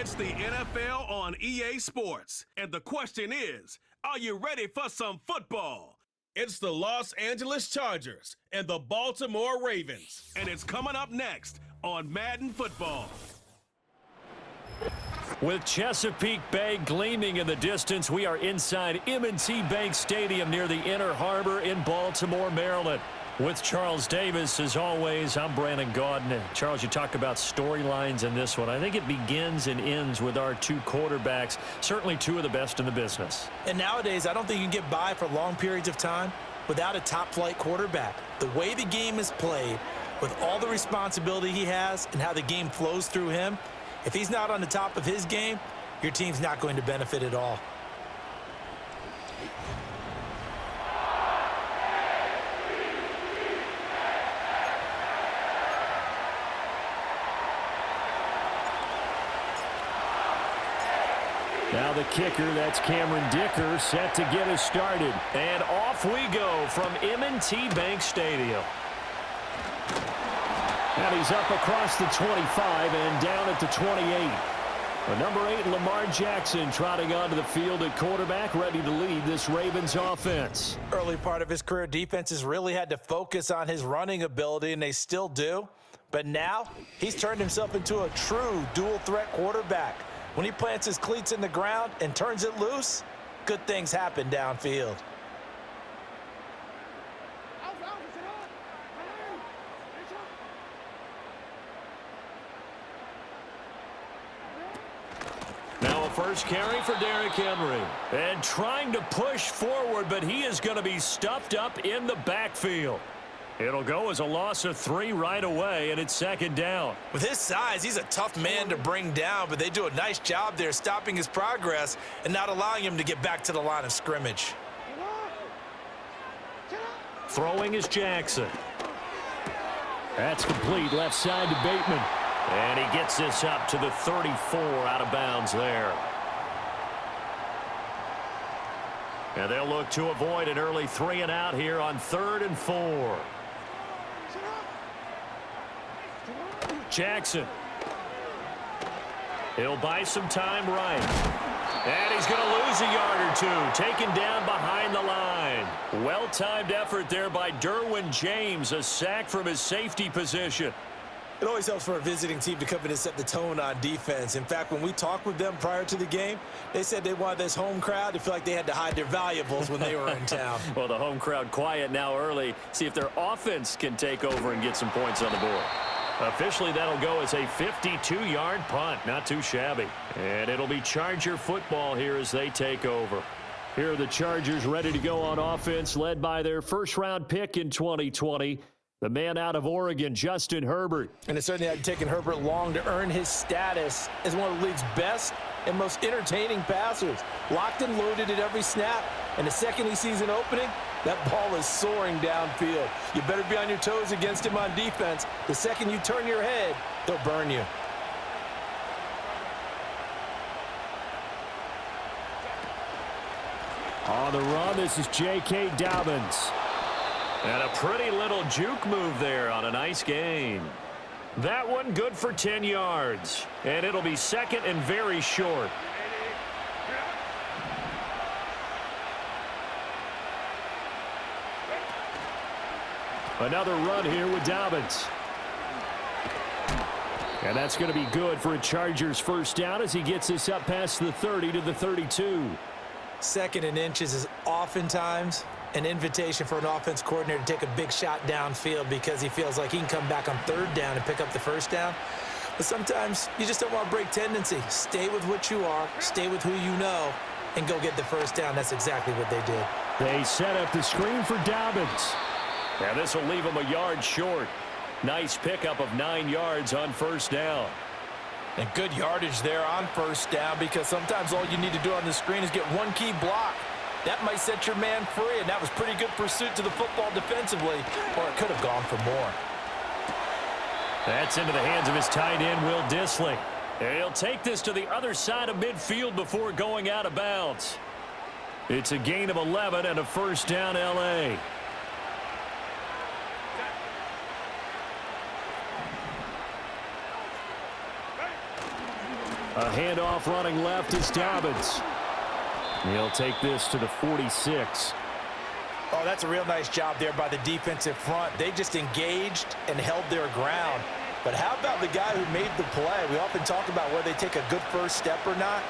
It's the NFL on EA Sports. And the question is, are you ready for some football? It's the Los Angeles Chargers and the Baltimore Ravens. And it's coming up next on Madden Football. With Chesapeake Bay gleaming in the distance, we are inside M&T Bank Stadium near the Inner Harbor in Baltimore, Maryland. With Charles Davis, as always, I'm Brandon Gaudin. Charles, you talk about storylines in this one. I think it begins and ends with our two quarterbacks, certainly two of the best in the business. And nowadays, I don't think you can get by for long periods of time without a top-flight quarterback. The way the game is played, with all the responsibility he has and how the game flows through him, if he's not on the top of his game, your team's not going to benefit at all. Now the kicker, that's Cameron Dicker, set to get us started. And off we go from M&T Bank Stadium. And he's up across the 25 and down at the 28. The number 8, Lamar Jackson, trotting onto the field at quarterback, ready to lead this Ravens offense. Early part of his career, defenses really had to focus on his running ability, and they still do. But now, he's turned himself into a true dual-threat quarterback. When he plants his cleats in the ground and turns it loose, good things happen downfield. Now a first carry for Derrick Henry. And trying to push forward, but he is going to be stuffed up in the backfield. It'll go as a loss of 3 right away, and it's second down. With his size, he's a tough man to bring down, but they do a nice job there stopping his progress and not allowing him to get back to the line of scrimmage. Throwing is Jackson. That's complete, left side to Bateman. And he gets this up to the 34, out of bounds there. And they'll look to avoid an early 3 and out here on 3rd and 4. Jackson. He'll buy some time right. And he's going to lose a yard or two, taken down behind the line. Well-timed effort there by Derwin James, a sack from his safety position. It always helps for a visiting team to come in and set the tone on defense. In fact, when we talked with them prior to the game, they said they wanted this home crowd to feel like they had to hide their valuables when they were in town. Well, the home crowd quiet now early. See if their offense can take over and get some points on the board. Officially, that'll go as a 52-yard punt. Not too shabby. And it'll be Charger football here as they take over. Here are the Chargers ready to go on offense, led by their first-round pick in 2020. The man out of Oregon, Justin Herbert. And it certainly had taken Herbert long to earn his status as one of the league's best and most entertaining passers. Locked and loaded at every snap. And the second he sees an opening, that ball is soaring downfield. You better be on your toes against him on defense. The second you turn your head, he'll burn you. On the run, this is J.K. Dobbins. And a pretty little juke move there on a nice gain. That one good for 10 yards. And it'll be second and very short. Another run here with Dobbins. And that's going to be good for a Chargers first down as he gets this up past the 30 to the 32. Second and inches is oftentimes an invitation for an offense coordinator to take a big shot downfield because he feels like he can come back on 3rd down and pick up the first down. But sometimes you just don't want to break tendency. Stay with what you are, stay with who you know, and go get the first down. That's exactly what they did. They set up the screen for Dobbins. Now this will leave him a yard short. Nice pickup of 9 yards on first down. And good yardage there on first down because sometimes all you need to do on the screen is get one key block. That might set your man free, and that was pretty good pursuit to the football defensively, or it could have gone for more. That's into the hands of his tight end, Will Dissly. He'll take this to the other side of midfield before going out of bounds. It's a gain of 11 and a first down, L.A. A handoff running left is Dobbins. He'll take this to the 46. Oh, that's a real nice job there by the defensive front. They just engaged and held their ground. But how about the guy who made the play? We often talk about whether they take a good first step or not.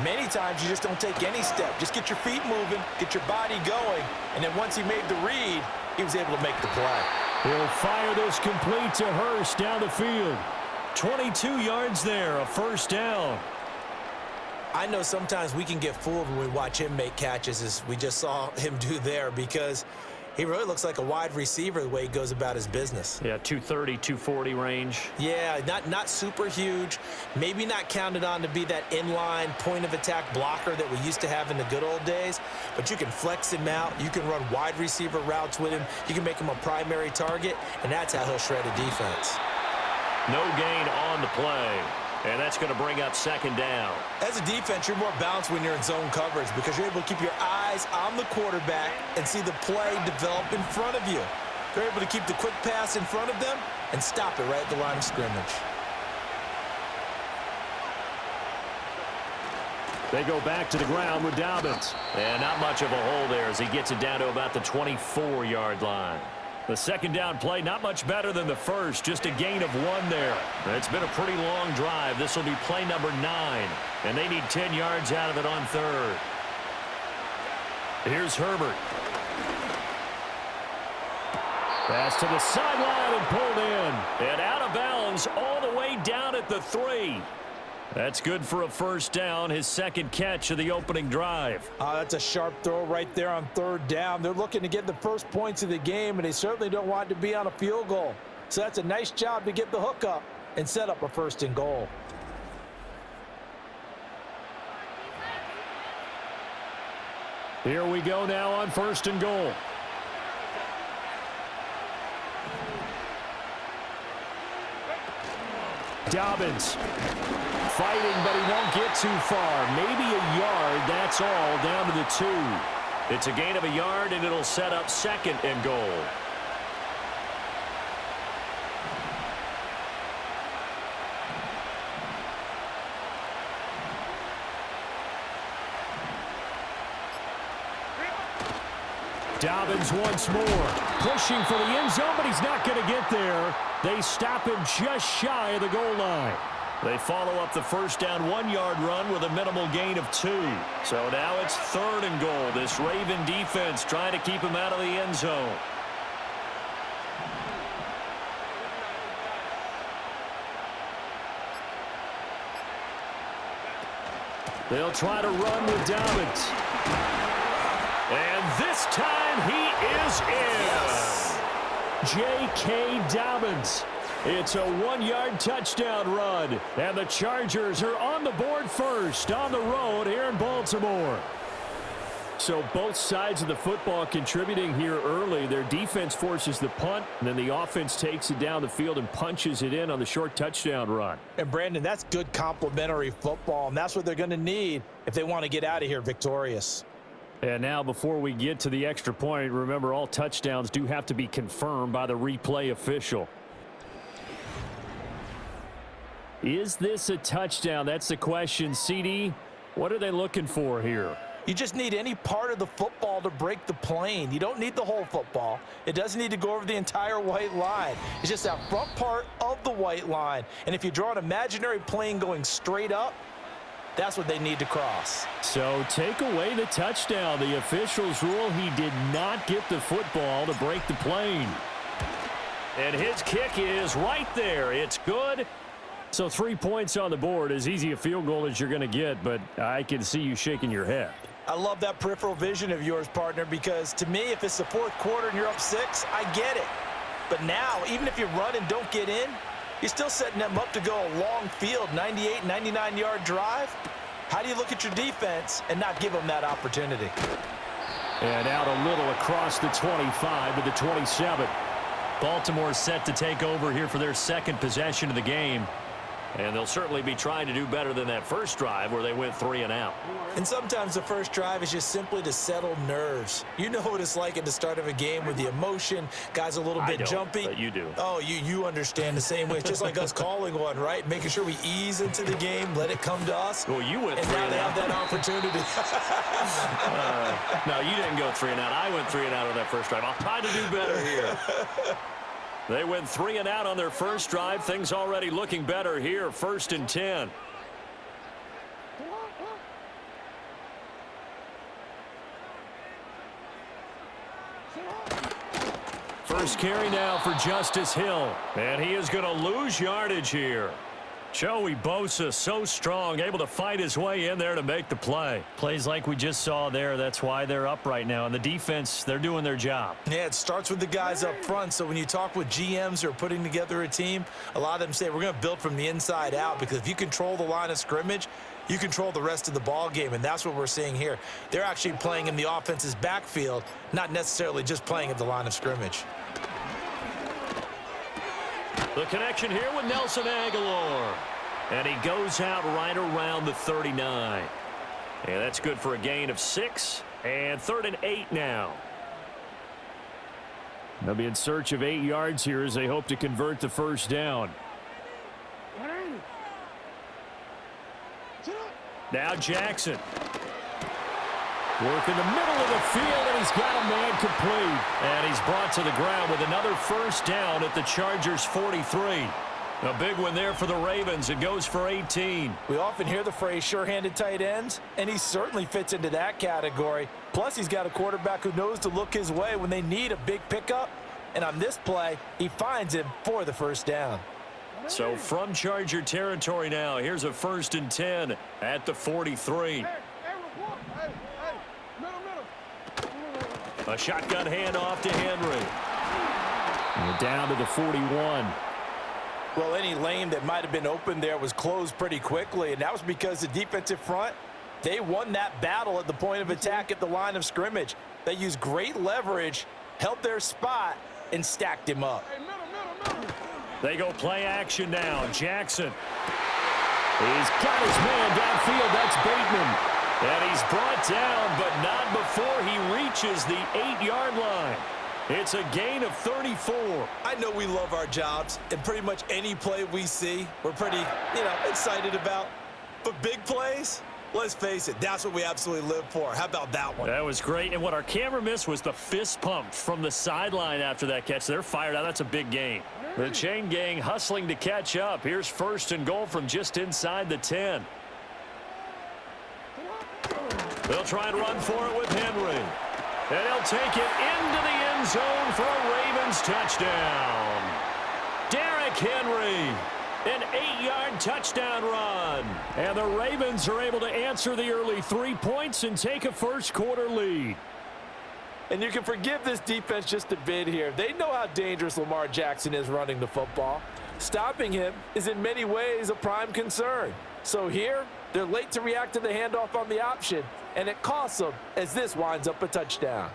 Many times you just don't take any step. Just get your feet moving, get your body going, and then once he made the read, he was able to make the play. He'll fire this complete to Hurst down the field. 22 yards there, a first down. I know sometimes we can get fooled when we watch him make catches, as we just saw him do there, because he really looks like a wide receiver the way he goes about his business. Yeah, 230, 240 range. Yeah, not super huge. Maybe not counted on to be that inline point-of-attack blocker that we used to have in the good old days, but you can flex him out. You can run wide receiver routes with him. You can make him a primary target, and that's how he'll shred a defense. No gain on the play, and that's going to bring up second down. As a defense, you're more balanced when you're in zone coverage because you're able to keep your eyes on the quarterback and see the play develop in front of you. They're able to keep the quick pass in front of them and stop it right at the line of scrimmage. They go back to the ground with Dobbins. And not much of a hole there as he gets it down to about the 24-yard line. The second down play, not much better than the first, just a gain of 1 there. It's been a pretty long drive. This will be play number 9, and they need 10 yards out of it on third. Here's Herbert. Pass to the sideline and pulled in. And out of bounds all the way down at the 3. That's good for a first down, his second catch of the opening drive. That's a sharp throw right there on third down. They're looking to get the first points of the game, and they certainly don't want it to be on a field goal. So that's a nice job to get the hook up and set up a first and goal. Here we go now on first and goal. Dobbins fighting, but he won't get too far. Maybe a yard, that's all, down to the 2. It's a gain of a yard, and it'll set up second and goal. Dobbins once more, pushing for the end zone, but he's not going to get there. They stop him just shy of the goal line. They follow up the first down 1-yard run with a minimal gain of 2. So now it's third and goal. This Raven defense trying to keep him out of the end zone. They'll try to run with Dobbins. And this time he is in. Yes. J.K. Dobbins. It's a 1-yard touchdown run. And the Chargers are on the board first on the road here in Baltimore. So both sides of the football contributing here early. Their defense forces the punt, and then the offense takes it down the field and punches it in on the short touchdown run. And, Brandon, that's good complementary football, and that's what they're going to need if they want to get out of here victorious. And now before we get to the extra point, remember all touchdowns do have to be confirmed by the replay official. Is this a touchdown? That's the question. CD, what are they looking for here? You just need any part of the football to break the plane. You don't need the whole football. It doesn't need to go over the entire white line. It's just that front part of the white line. And if you draw an imaginary plane going straight up, that's what they need to cross. So take away the touchdown. The officials rule he did not get the football to break the plane. And his kick is right there. It's good. So 3 points on the board, as easy a field goal as you're going to get, but I can see you shaking your head. I love that peripheral vision of yours, partner, because to me, if it's the fourth quarter and you're up 6, I get it. But now, even if you run and don't get in, you're still setting them up to go a long field, 98, 99-yard drive. How do you look at your defense and not give them that opportunity? And out a little across the 25 to the 27. Baltimore set to take over here for their second possession of the game. And they'll certainly be trying to do better than that first drive where they went 3 and out. And sometimes the first drive is just simply to settle nerves. You know what it's like at the start of a game with the emotion, guys a little bit jumpy. But you do. Oh, you understand the same way. It's just like us calling one, right? Making sure we ease into the game, let it come to us. Well, you went and 3 now and they out. have that opportunity. No, you didn't go 3 and out. I went 3 and out on that first drive. I'll try to do better here. They went 3 and out on their first drive. Things already looking better here. 1st and 10. First carry now for Justice Hill. And he is going to lose yardage here. Joey Bosa, so strong, able to fight his way in there to make the play. Plays like we just saw there. That's why they're up right now. And the defense, they're doing their job. Yeah, it starts with the guys up front. So when you talk with GMs who are putting together a team, a lot of them say we're going to build from the inside out, because if you control the line of scrimmage, you control the rest of the ball game, and that's what we're seeing here. They're actually playing in the offense's backfield, not necessarily just playing at the line of scrimmage. The connection here with Nelson Aguilar. And he goes out right around the 39. And that's good for a gain of 6. And 3rd and 8 now. They'll be in search of 8 yards here as they hope to convert the first down. Now Jackson. Work in the middle of the field, and he's got a man complete. And he's brought to the ground with another first down at the Chargers' 43. A big one there for the Ravens. It goes for 18. We often hear the phrase sure-handed tight ends, and he certainly fits into that category. Plus, he's got a quarterback who knows to look his way when they need a big pickup. And on this play, he finds him for the first down. So from Charger territory now, here's a 1st and 10 at the 43. A shotgun handoff to Henry. And down to the 41. Well, any lane that might have been open there was closed pretty quickly, and that was because the defensive front, they won that battle at the point of attack at the line of scrimmage. They used great leverage, held their spot, and stacked him up. They go play action now. Jackson. He's got his man downfield. That's Bateman. And he's brought down, but not before he reaches the 8-yard line. It's a gain of 34. I know we love our jobs, and pretty much any play we see, we're pretty, excited about. But big plays, let's face it, that's what we absolutely live for. How about that one? That was great. And what our camera missed was the fist pump from the sideline after that catch. They're fired out. That's a big gain. The chain gang hustling to catch up. Here's 1st and goal from just inside the 10. They'll try and run for it with Henry. And he'll take it into the end zone for a Ravens touchdown. Derrick Henry, an 8-yard touchdown run. And the Ravens are able to answer the early 3 points and take a first-quarter lead. And you can forgive this defense just a bit here. They know how dangerous Lamar Jackson is running the football. Stopping him is in many ways a prime concern. So here, they're late to react to the handoff on the option, and it costs them as this winds up a touchdown.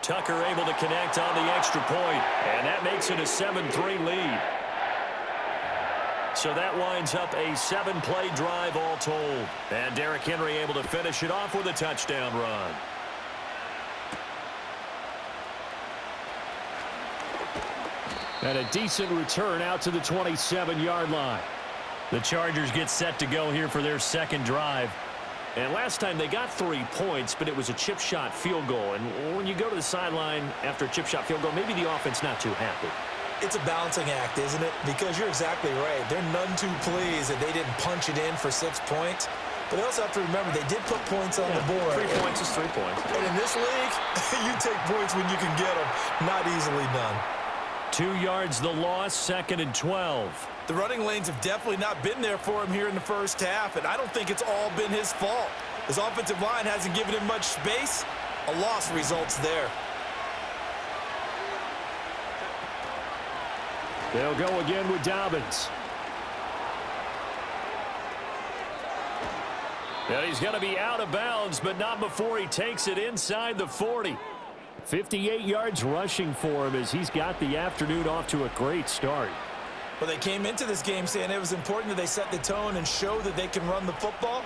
Tucker able to connect on the extra point, and that makes it a 7-3 lead. So that winds up a 7-play drive all told. And Derrick Henry able to finish it off with a touchdown run. And a decent return out to the 27-yard line. The Chargers get set to go here for their second drive. And last time they got 3 points, but it was a chip shot field goal. And when you go to the sideline after a chip shot field goal, maybe the offense not too happy. It's a balancing act, isn't it? Because you're exactly right. They're none too pleased that they didn't punch it in for 6 points. But they also have to remember they did put points on the board. 3 points is 3 points. And in this league, you take points when you can get them. Not easily done. 2 yards the loss, 2nd and 12. The running lanes have definitely not been there for him here in the first half, and I don't think it's all been his fault. His offensive line hasn't given him much space. A loss results there. They'll go again with Dobbins. And he's going to be out of bounds, but not before he takes it inside the 40. 58 yards rushing for him as he's got the afternoon off to a great start. Well, they came into this game saying it was important that they set the tone and show that they can run the football.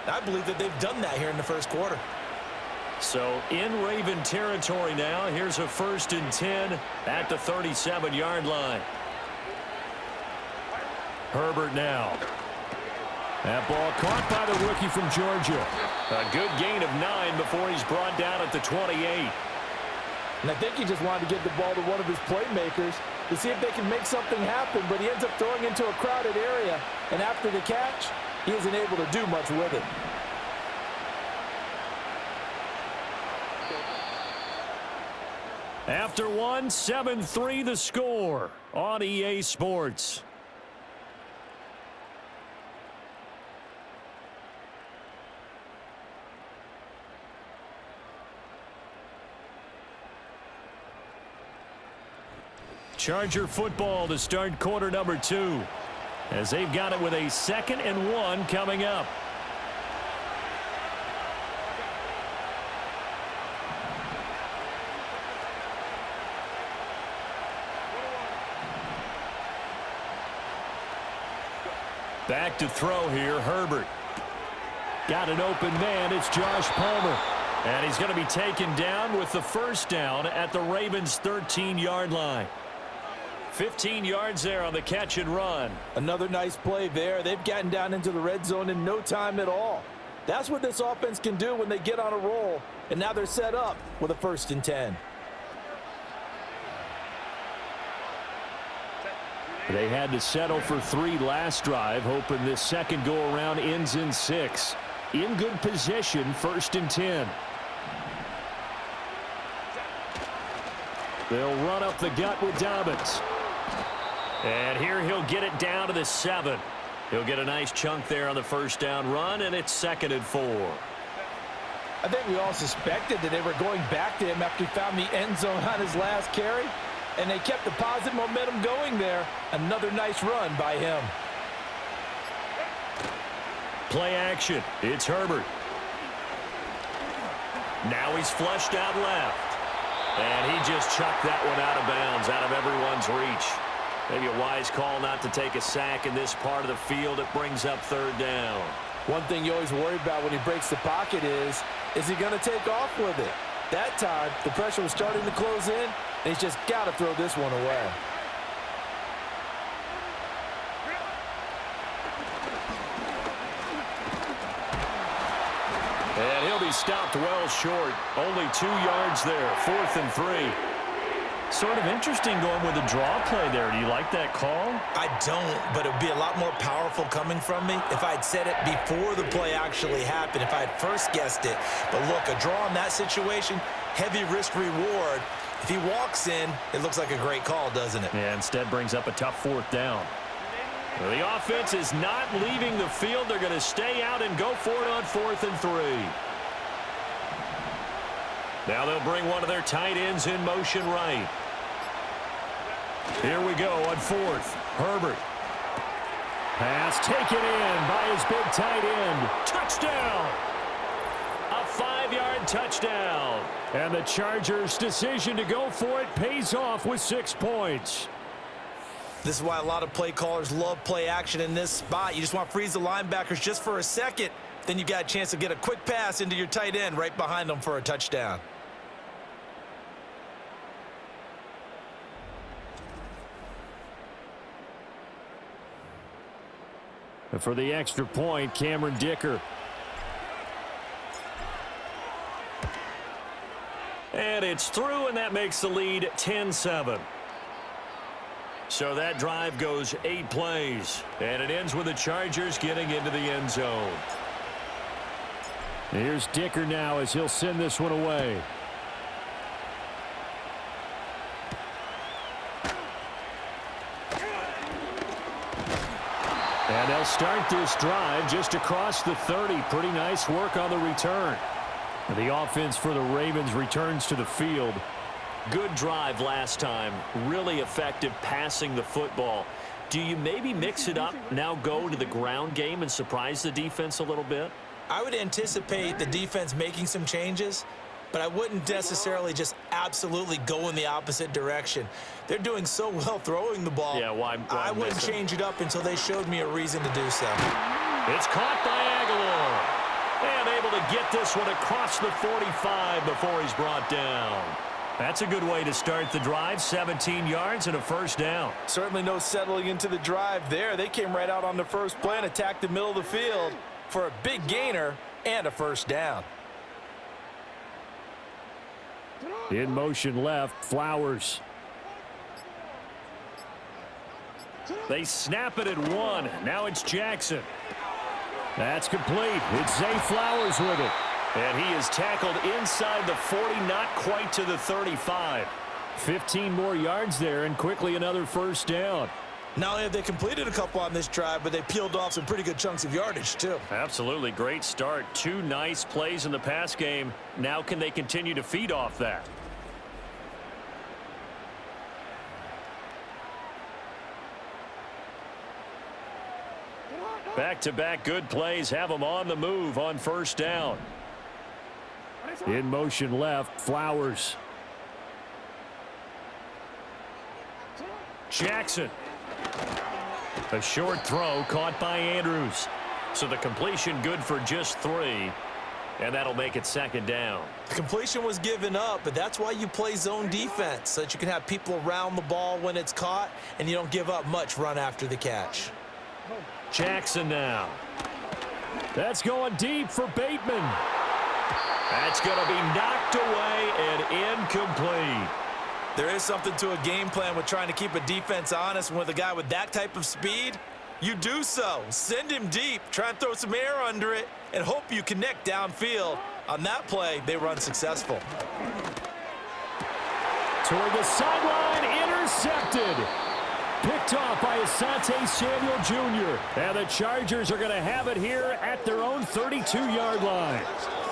I believe that they've done that here in the first quarter. So in Raven territory now, here's a 1st and 10 at the 37-yard line. Herbert now. That ball caught by the rookie from Georgia. A good gain of 9 before he's brought down at the 28. And I think he just wanted to give the ball to one of his playmakers to see if they can make something happen, but he ends up throwing into a crowded area, and after the catch, he isn't able to do much with it. After one, 7-3 the score on EA Sports. Charger football to start quarter number 2, as they've got it with a 2nd and 1 coming up. Back to throw here, Herbert. Got an open man, it's Josh Palmer. And he's going to be taken down with the 1st down at the Ravens' 13-yard line. 15 yards there on the catch and run. Another nice play there. They've gotten down into the red zone in no time at all. That's what this offense can do when they get on a roll. And now they're set up with a 1st and 10. They had to settle for 3 last drive, hoping this second go-around ends in 6. In good position, 1st and 10. They'll run up the gut with Dobbins. And here he'll get it down to the 7. He'll get a nice chunk there on the 1st down run, and it's 2nd and 4. I think we all suspected that they were going back to him after he found the end zone on his last carry. And they kept the positive momentum going there. Another nice run by him. Play action. It's Herbert. Now he's flushed out left. And he just chucked that one out of bounds, out of everyone's reach. Maybe a wise call not to take a sack in this part of the field. It brings up 3rd down. One thing you always worry about when he breaks the pocket is he going to take off with it? That time, the pressure was starting to close in, and he's just got to throw this one away. And he'll be stopped well short. Only 2 yards there. 4th and 3. Sort of interesting going with a draw play there. Do you like that call? I don't, but it would be a lot more powerful coming from me if I'd said it before the play actually happened, if I had first guessed it. But look, a draw in that situation, heavy risk reward. If he walks in, it looks like a great call, doesn't it? Yeah, instead brings up a tough 4th down. Well, the offense is not leaving the field. They're going to stay out and go for it on 4th and 3. Now they'll bring one of their tight ends in motion right. Here we go on 4th. Herbert. Pass taken in by his big tight end. Touchdown! A 5-yard touchdown. And the Chargers' decision to go for it pays off with 6 points. This is why a lot of play callers love play action in this spot. You just want to freeze the linebackers just for a second. Then you got a chance to get a quick pass into your tight end right behind them for a touchdown. For the extra point, Cameron Dicker. And it's through, and that makes the lead 10-7. So that drive goes 8 plays, and it ends with the Chargers getting into the end zone. Here's Dicker now as he'll send this one away. And they'll start this drive just across the 30. Pretty nice work on the return. The offense for the Ravens returns to the field. Good drive last time. Really effective passing the football. Do you maybe mix it up, now go to the ground game and surprise the defense a little bit? I would anticipate the defense making some changes. but I wouldn't necessarily just absolutely go in the opposite direction. They're doing so well throwing the ball. Yeah, why I wouldn't change it up until they showed me a reason to do so. It's caught by Aguilar. And able to get this one across the 45 before he's brought down. That's a good way to start the drive. 17 yards and a first down. Certainly no settling into the drive there. They came right out on the first play and attacked the middle of the field for a big gainer and a first down. In motion left, Flowers. They snap it at 1. Now it's Jackson. That's complete. It's Zay Flowers with it. And he is tackled inside the 40, not quite to the 35. 15 more yards there, and quickly another first down. Not only have they completed a couple on this drive, but they peeled off some pretty good chunks of yardage, too. Absolutely. Great start. 2 nice plays in the pass game. Now can they continue to feed off that? Back-to-back good plays have them on the move on first down. In motion left, Flowers. Jackson. A short throw caught by Andrews. So the completion good for just 3. And that'll make it second down. The completion was given up, but that's why you play zone defense, so that you can have people around the ball when it's caught, and you don't give up much run after the catch. Jackson now. That's going deep for Bateman. That's going to be knocked away and incomplete. There is something to a game plan with trying to keep a defense honest. With a guy with that type of speed, you do so. Send him deep, try and throw some air under it, and hope you connect downfield. On that play, they were unsuccessful. Toward the sideline, intercepted. Picked off by Asante Samuel Jr. And the Chargers are going to have it here at their own 32-yard line.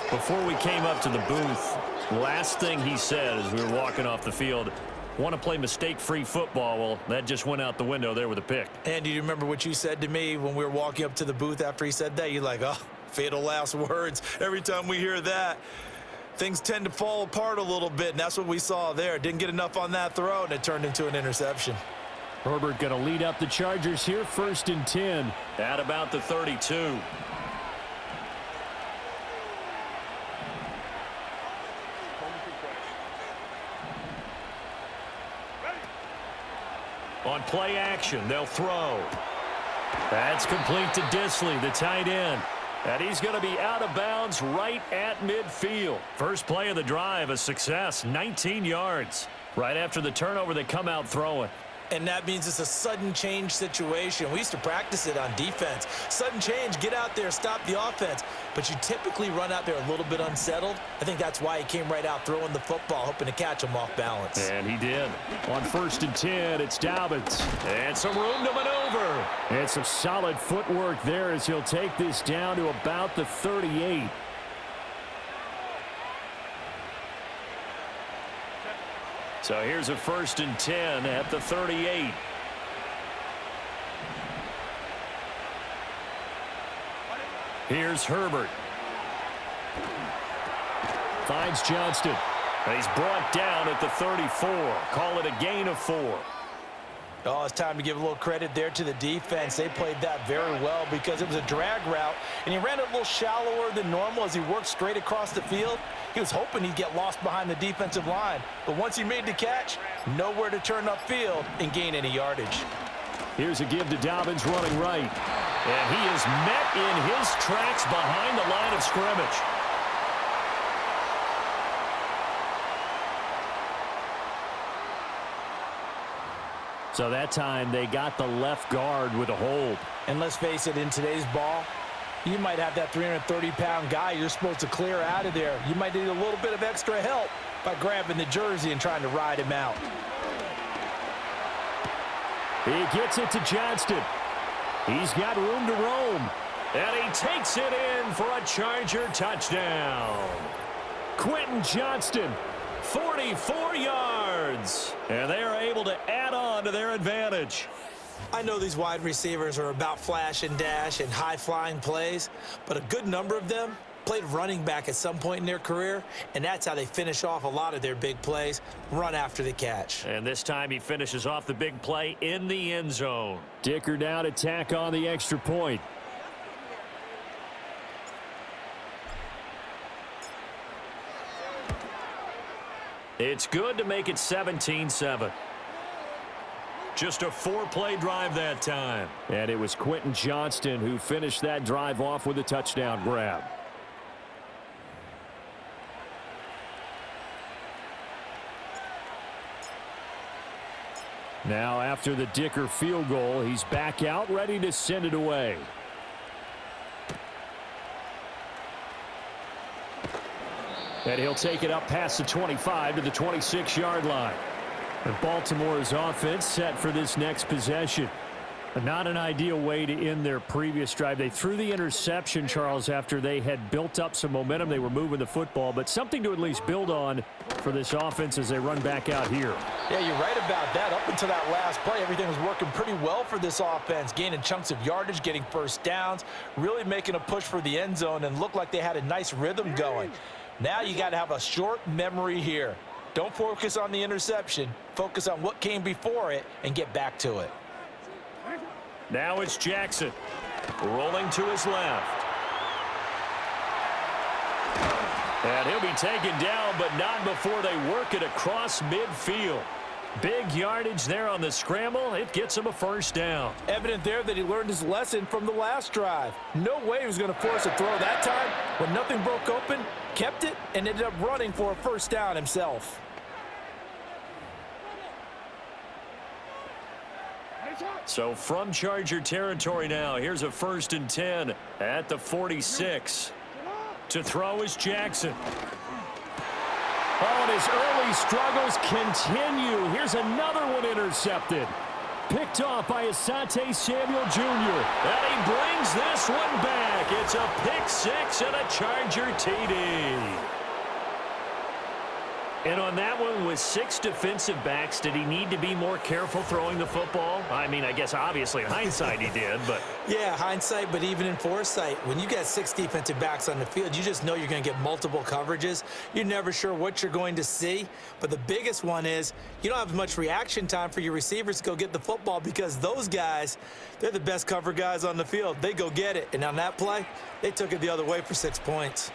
Before we came up to the booth, last thing he said as we were walking off the field, want to play mistake-free football. Well, that just went out the window there with a pick. And do you remember what you said to me when we were walking up to the booth after he said that? You're like, oh, fatal last words. Every time we hear that, things tend to fall apart a little bit, and that's what we saw there. Didn't get enough on that throw, and it turned into an interception. Herbert going to lead up the Chargers here, 1st and 10. At about the 32. On play action, they'll throw. That's complete to Disley, the tight end. And he's going to be out of bounds right at midfield. First play of the drive, a success, 19 yards. Right after the turnover, they come out throwing. And that means it's a sudden change situation. We used to practice it on defense. Sudden change, get out there, stop the offense. But you typically run out there a little bit unsettled. I think that's why he came right out throwing the football, hoping to catch him off balance. And he did. On 1st and 10, it's Dobbins. And some room to maneuver. And some solid footwork there as he'll take this down to about the 38. So here's a 1st and 10 at the 38. Here's Herbert. Finds Johnston. And he's brought down at the 34. Call it a gain of 4. Oh, it's time to give a little credit there to the defense. They played that very well because it was a drag route, and he ran it a little shallower than normal as he worked straight across the field. He was hoping he'd get lost behind the defensive line, but once he made the catch, nowhere to turn upfield and gain any yardage. Here's a give to Dobbins running right, and he is met in his tracks behind the line of scrimmage. So that time they got the left guard with a hold. And let's face it, in today's ball, you might have that 330-pound guy you're supposed to clear out of there. You might need a little bit of extra help by grabbing the jersey and trying to ride him out. He gets it to Johnston. He's got room to roam. And he takes it in for a Charger touchdown. Quentin Johnston, 44 yards. And they are able to add on to their advantage. I know these wide receivers are about flash and dash and high-flying plays, but a good number of them played running back at some point in their career, and that's how they finish off a lot of their big plays, run after the catch. And this time he finishes off the big play in the end zone. Dicker now to tack on the extra point. It's good to make it 17-7. Just a 4-play drive that time. And it was Quentin Johnston who finished that drive off with a touchdown grab. Now after the Dicker field goal, he's back out ready to send it away. And he'll take it up past the 25 to the 26-yard line. And Baltimore's offense set for this next possession. Not an ideal way to end their previous drive. They threw the interception, Charles, after they had built up some momentum. They were moving the football, but something to at least build on for this offense as they run back out here. Yeah, you're right about that. Up until that last play, everything was working pretty well for this offense, gaining chunks of yardage, getting first downs, really making a push for the end zone, and looked like they had a nice rhythm going. Now you got to have a short memory here. Don't focus on the interception. Focus on what came before it and get back to it. Now it's Jackson rolling to his left. And he'll be taken down, but not before they work it across midfield. Big yardage there on the scramble. It gets him a first down. Evident there that he learned his lesson from the last drive. No way he was going to force a throw that time. When nothing broke open, kept it, and ended up running for a first down himself. So from Charger territory now, here's a 1st and 10 at the 46. To throw is Jackson. Oh, and his early struggles continue. Here's another one intercepted. Picked off by Asante Samuel Jr. And he brings this one back. It's a pick six and a Charger TD. And on that one, with 6 defensive backs, did he need to be more careful throwing the football? I mean, I guess obviously in hindsight he did, but... Yeah, hindsight, but even in foresight, when you got 6 defensive backs on the field, you just know you're going to get multiple coverages. You're never sure what you're going to see. But the biggest one is you don't have much reaction time for your receivers to go get the football because those guys, they're the best cover guys on the field. They go get it. And on that play, they took it the other way for 6 points.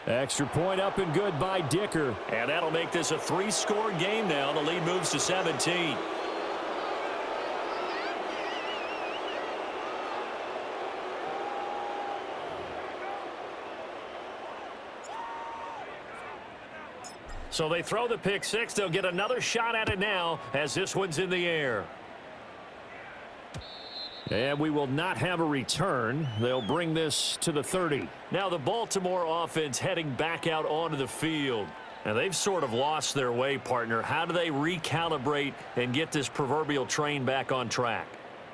Extra point up and good by Dicker. And that'll make this a 3-score game now. The lead moves to 17. So they throw the pick six. They'll get another shot at it now as this one's in the air. And we will not have a return. They'll bring this to the 30. Now the Baltimore offense heading back out onto the field. And they've sort of lost their way, partner. How do they recalibrate and get this proverbial train back on track?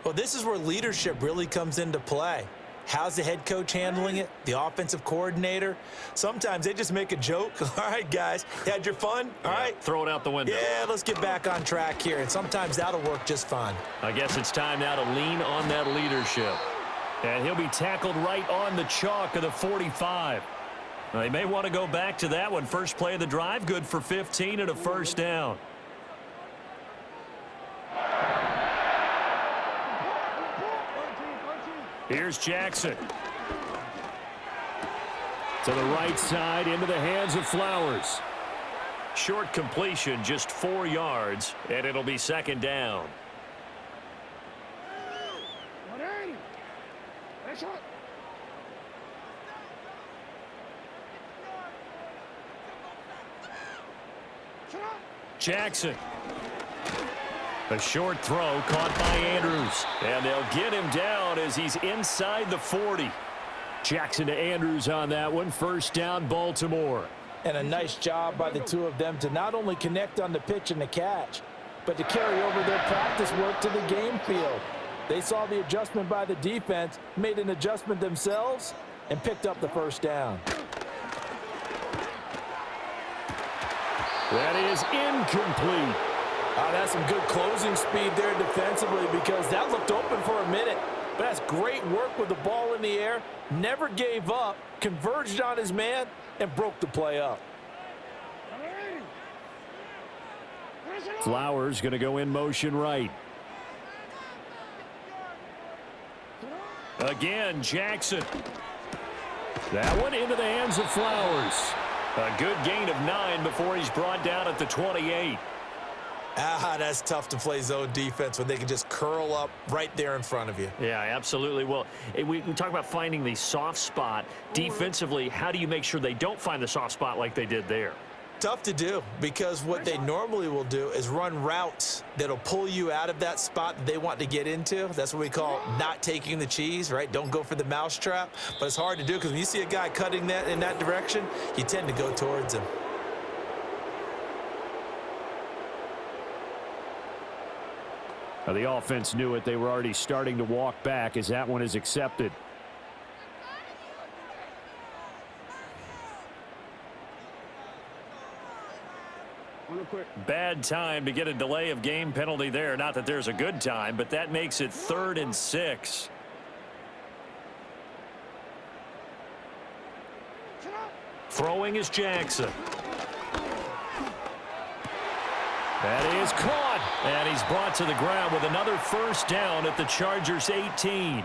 Well, this is where leadership really comes into play. How's the head coach handling it? The offensive coordinator? Sometimes they just make a joke. All right, guys, you had your fun? All right. Throw it out the window. Yeah, let's get back on track here. And sometimes that'll work just fine. I guess it's time now to lean on that leadership. And he'll be tackled right on the chalk of the 45. They may want to go back to that one. First play of the drive, good for 15 and a first down. Here's Jackson. To the right side, into the hands of Flowers. Short completion, just 4 yards, and it'll be second down. Jackson. A short throw caught by Andrews. And they'll get him down as he's inside the 40. Jackson to Andrews on that one. First down, Baltimore. And a nice job by the two of them to not only connect on the pitch and the catch, but to carry over their practice work to the game field. They saw the adjustment by the defense, made an adjustment themselves, and picked up the first down. That is incomplete. That's some good closing speed there defensively because that looked open for a minute. But that's great work with the ball in the air. Never gave up, converged on his man, and broke the play up. Flowers going to go in motion right. Again, Jackson. That one into the hands of Flowers. A good gain of 9 before he's brought down at the 28. That's tough to play zone defense when they can just curl up right there in front of you. Yeah, absolutely. Well, we talk about finding the soft spot. Defensively, how do you make sure they don't find the soft spot like they did there? Tough to do because what they normally will do is run routes that'll pull you out of that spot that they want to get into. That's what we call not taking the cheese, right? Don't go for the mousetrap. But it's hard to do because when you see a guy cutting that in that direction, you tend to go towards him. The offense knew it. They were already starting to walk back as that one is accepted. Bad time to get a delay of game penalty there. Not that there's a good time, but that makes it 3rd and 6. Throwing is Jackson. That is caught, and he's brought to the ground with another first down at the Chargers' 18.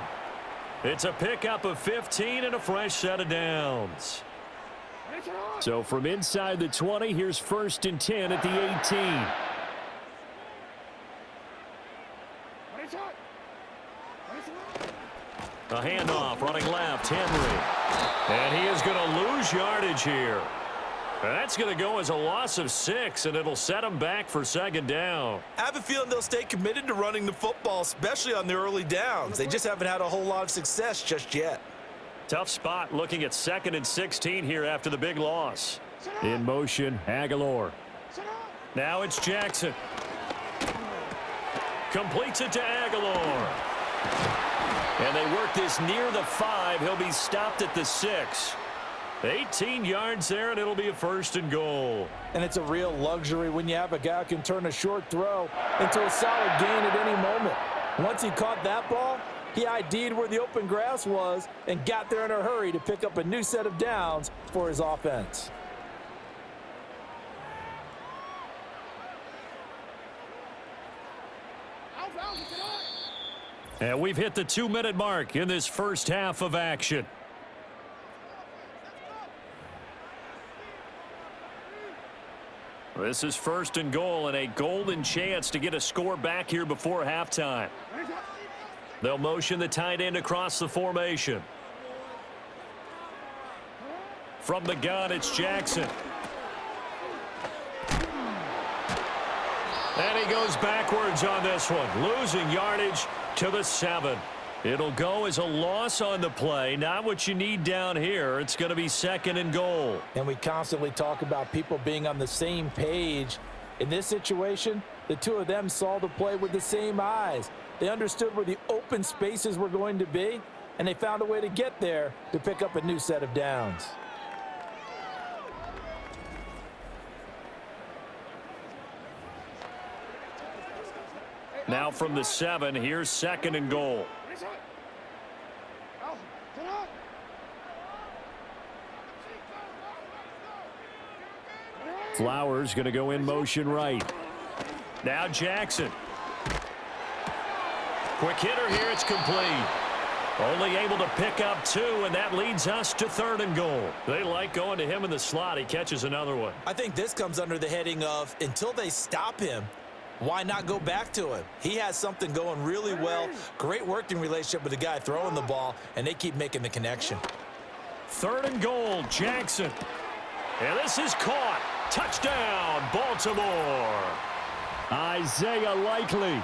It's a pickup of 15 and a fresh set of downs. So from inside the 20, here's 1st and 10 at the 18. A handoff running left, Henry. And he is going to lose yardage here. That's going to go as a loss of 6, and it'll set them back for 2nd down. I have a feeling they'll stay committed to running the football, especially on the early downs. They just haven't had a whole lot of success just yet. Tough spot looking at 2nd and 16 here after the big loss. In motion, Aguilar. Now it's Jackson. Completes it to Aguilar. And they work this near the 5. He'll be stopped at the 6. 18 yards there, and it'll be a 1st and goal. And it's a real luxury when you have a guy who can turn a short throw into a solid gain at any moment. Once he caught that ball, he ID'd where the open grass was and got there in a hurry to pick up a new set of downs for his offense. And we've hit the 2-minute mark in this first half of action. This is 1st and goal and a golden chance to get a score back here before halftime. They'll motion the tight end across the formation. From the gun, it's Jackson. And he goes backwards on this one, losing yardage to the 7. It'll go as a loss on the play. Not what you need down here. It's going to be 2nd and goal. And we constantly talk about people being on the same page. In this situation, the two of them saw the play with the same eyes. They understood where the open spaces were going to be, and they found a way to get there to pick up a new set of downs. Now from the 7, here's 2nd and goal. Flowers going to go in motion right. Now Jackson. Quick hitter here, it's complete. Only able to pick up 2, and that leads us to 3rd and goal. They like going to him in the slot. He catches another one. I think this comes under the heading of until they stop him, why not go back to him? He has something going really well. Great working relationship with the guy throwing the ball, and they keep making the connection. 3rd and goal, Jackson. And this is caught. Touchdown, Baltimore. Isaiah Likely,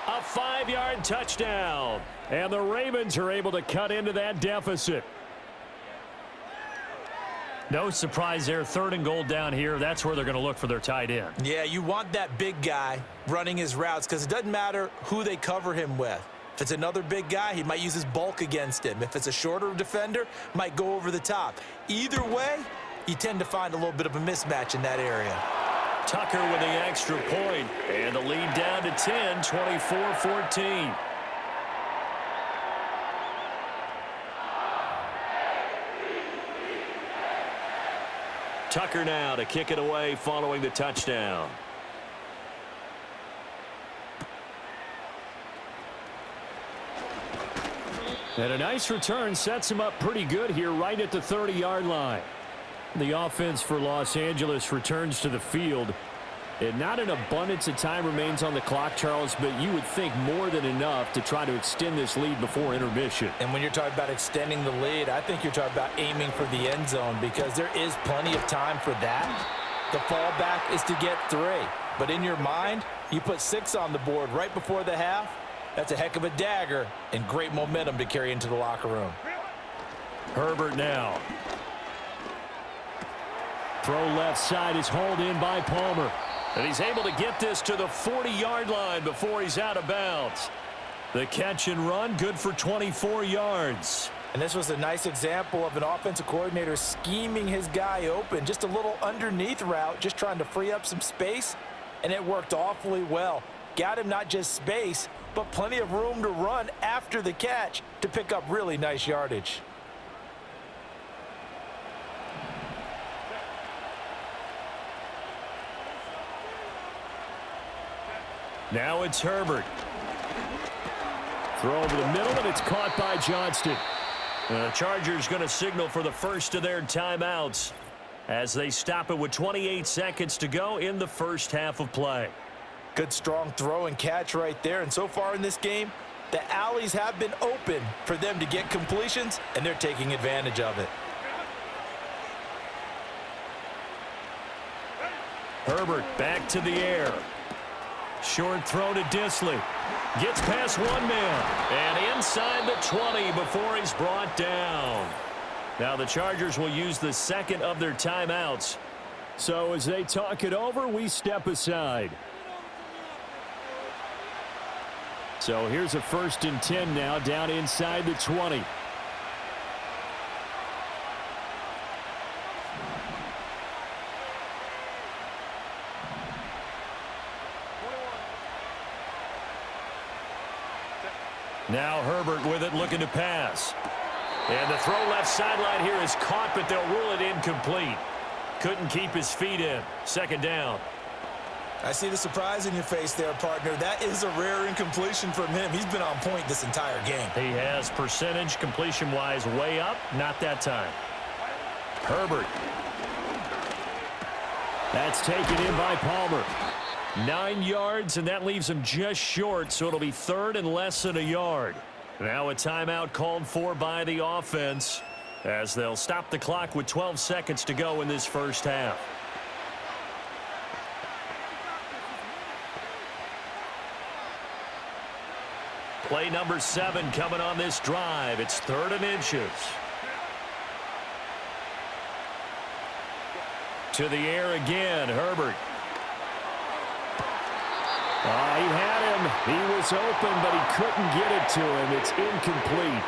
a 5-yard touchdown. And the Ravens are able to cut into that deficit. No surprise there, 3rd and goal down here. That's where they're going to look for their tight end. Yeah, you want that big guy running his routes because it doesn't matter who they cover him with. If it's another big guy, he might use his bulk against him. If it's a shorter defender, might go over the top. Either way, you tend to find a little bit of a mismatch in that area. Tucker with the extra point, and the lead down to 10, 24-14. Tucker now to kick it away following the touchdown. And a nice return sets him up pretty good here right at the 30-yard line. The offense for Los Angeles returns to the field. And not an abundance of time remains on the clock, Charles, but you would think more than enough to try to extend this lead before intermission. And when you're talking about extending the lead, I think you're talking about aiming for the end zone because there is plenty of time for that. The fallback is to get 3. But in your mind, you put 6 on the board right before the half. That's a heck of a dagger and great momentum to carry into the locker room. Herbert now. Throw left side is hauled in by Palmer. And he's able to get this to the 40-yard line before he's out of bounds. The catch and run, good for 24 yards. And this was a nice example of an offensive coordinator scheming his guy open. Just a little underneath route, just trying to free up some space. And it worked awfully well. Got him not just space, but plenty of room to run after the catch to pick up really nice yardage. Now it's Herbert. Throw over the middle, and it's caught by Johnston. The Chargers going to signal for the first of their timeouts as they stop it with 28 seconds to go in the first half of play. Good strong throw and catch right there. And so far in this game, the alleys have been open for them to get completions, and they're taking advantage of it. Herbert back to the air. Short throw to Disley. Gets past one man. And inside the 20 before he's brought down. Now the Chargers will use the second of their timeouts. So as they talk it over, we step aside. So here's a 1st and 10 now down inside the 20. Now Herbert with it, looking to pass. And the throw left sideline here is caught, but they'll rule it incomplete. Couldn't keep his feet in. 2nd down. I see the surprise in your face there, partner. That is a rare incompletion from him. He's been on point this entire game. He has percentage completion-wise way up. Not that time. Herbert. That's taken in by Palmer. 9 yards, and that leaves him just short, so it'll be 3rd and less than a yard. Now a timeout called for by the offense as they'll stop the clock with 12 seconds to go in this first half. Play number 7 coming on this drive. It's 3rd and inches. To the air again, Herbert. He had him. He was open, but he couldn't get it to him. It's incomplete.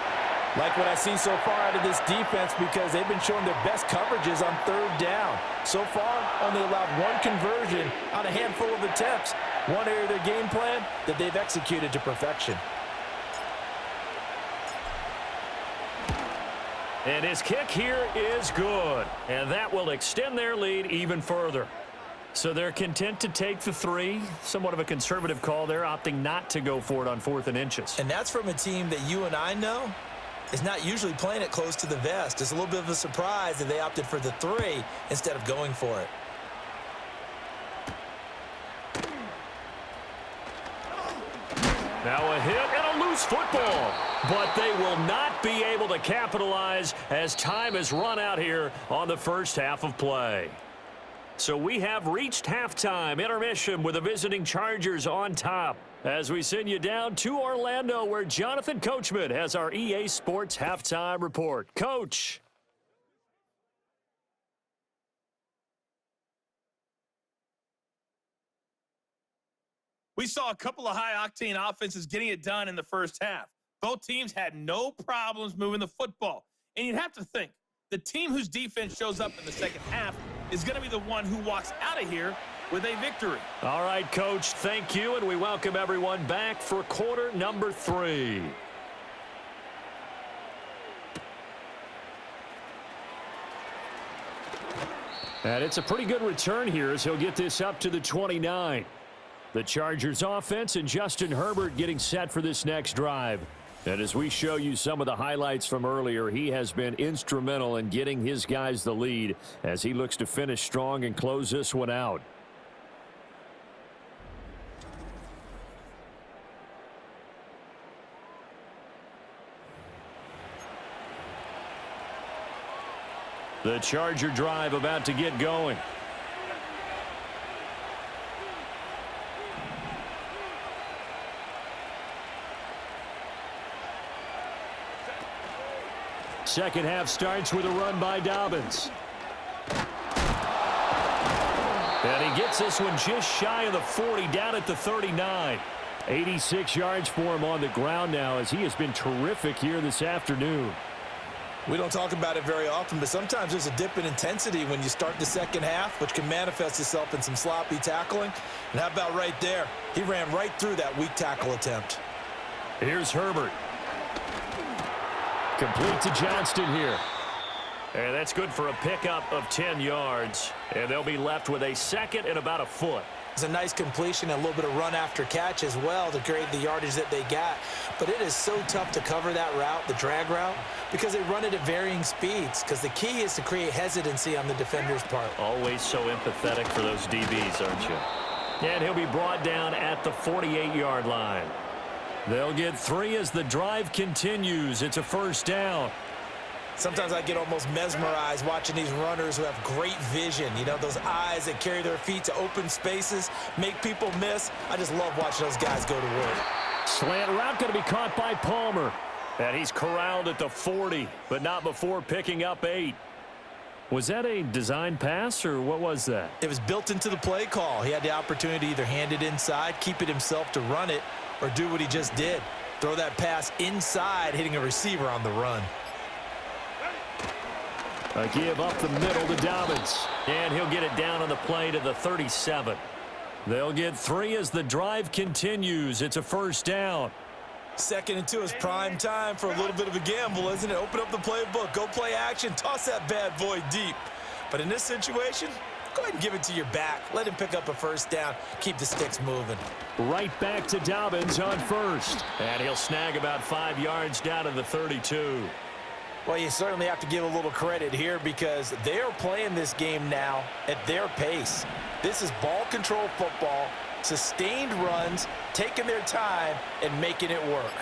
Like what I see so far out of this defense because they've been showing their best coverages on 3rd down. So far, only allowed 1 conversion on a handful of attempts. One area of their game plan that they've executed to perfection. And his kick here is good. And that will extend their lead even further. So they're content to take the 3. Somewhat of a conservative call there, opting not to go for it on 4th and inches. And that's from a team that you and I know is not usually playing it close to the vest. It's a little bit of a surprise that they opted for the 3 instead of going for it. Now a hit and a loose football. But they will not be able to capitalize as time has run out here on the first half of play. So we have reached halftime intermission with the visiting Chargers on top as we send you down to Orlando where Jonathan Coachman has our EA Sports halftime report. Coach. We saw a couple of high-octane offenses getting it done in the first half. Both teams had no problems moving the football. And you'd have to think, the team whose defense shows up in the second half is going to be the one who walks out of here with a victory. All right, Coach, thank you, and we welcome everyone back for quarter number 3. And it's a pretty good return here as he'll get this up to the 29. The Chargers offense and Justin Herbert getting set for this next drive. And as we show you some of the highlights from earlier, he has been instrumental in getting his guys the lead as he looks to finish strong and close this one out. The Charger drive about to get going. Second half starts with a run by Dobbins. And he gets this one just shy of the 40, down at the 39. 86 yards for him on the ground now as he has been terrific here this afternoon. We don't talk about it very often, but sometimes there's a dip in intensity when you start the second half, which can manifest itself in some sloppy tackling. And how about right there? He ran right through that weak tackle attempt. Here's Herbert. Complete to Johnston here. And that's good for a pickup of 10 yards. And they'll be left with a second and about a foot. It's a nice completion and a little bit of run after catch as well to create the yardage that they got. But it is so tough to cover that route, the drag route, because they run it at varying speeds. Because the key is to create hesitancy on the defender's part. Always so empathetic for those DBs, aren't you? And he'll be brought down at the 48-yard line. They'll get 3 as the drive continues. It's a first down. Sometimes I get almost mesmerized watching these runners who have great vision. You know, those eyes that carry their feet to open spaces, make people miss. I just love watching those guys go to work. Slant route going to be caught by Palmer. And he's corralled at the 40, but not before picking up 8. Was that a design pass, or what was that? It was built into the play call. He had the opportunity to either hand it inside, keep it himself to run it, or do what he just did. Throw that pass inside, hitting a receiver on the run. A give up the middle to Dobbins. And he'll get it down on the play to the 37. They'll get 3 as the drive continues. It's a first down. 2nd and 2 is prime time for a little bit of a gamble, isn't it? Open up the playbook, go play action, toss that bad boy deep. But in this situation, go ahead and give it to your back. Let him pick up a first down. Keep the sticks moving. Right back to Dobbins on first. And he'll snag about 5 yards down to the 32. Well, you certainly have to give a little credit here because they are playing this game now at their pace. This is ball control football, sustained runs, taking their time, and making it work.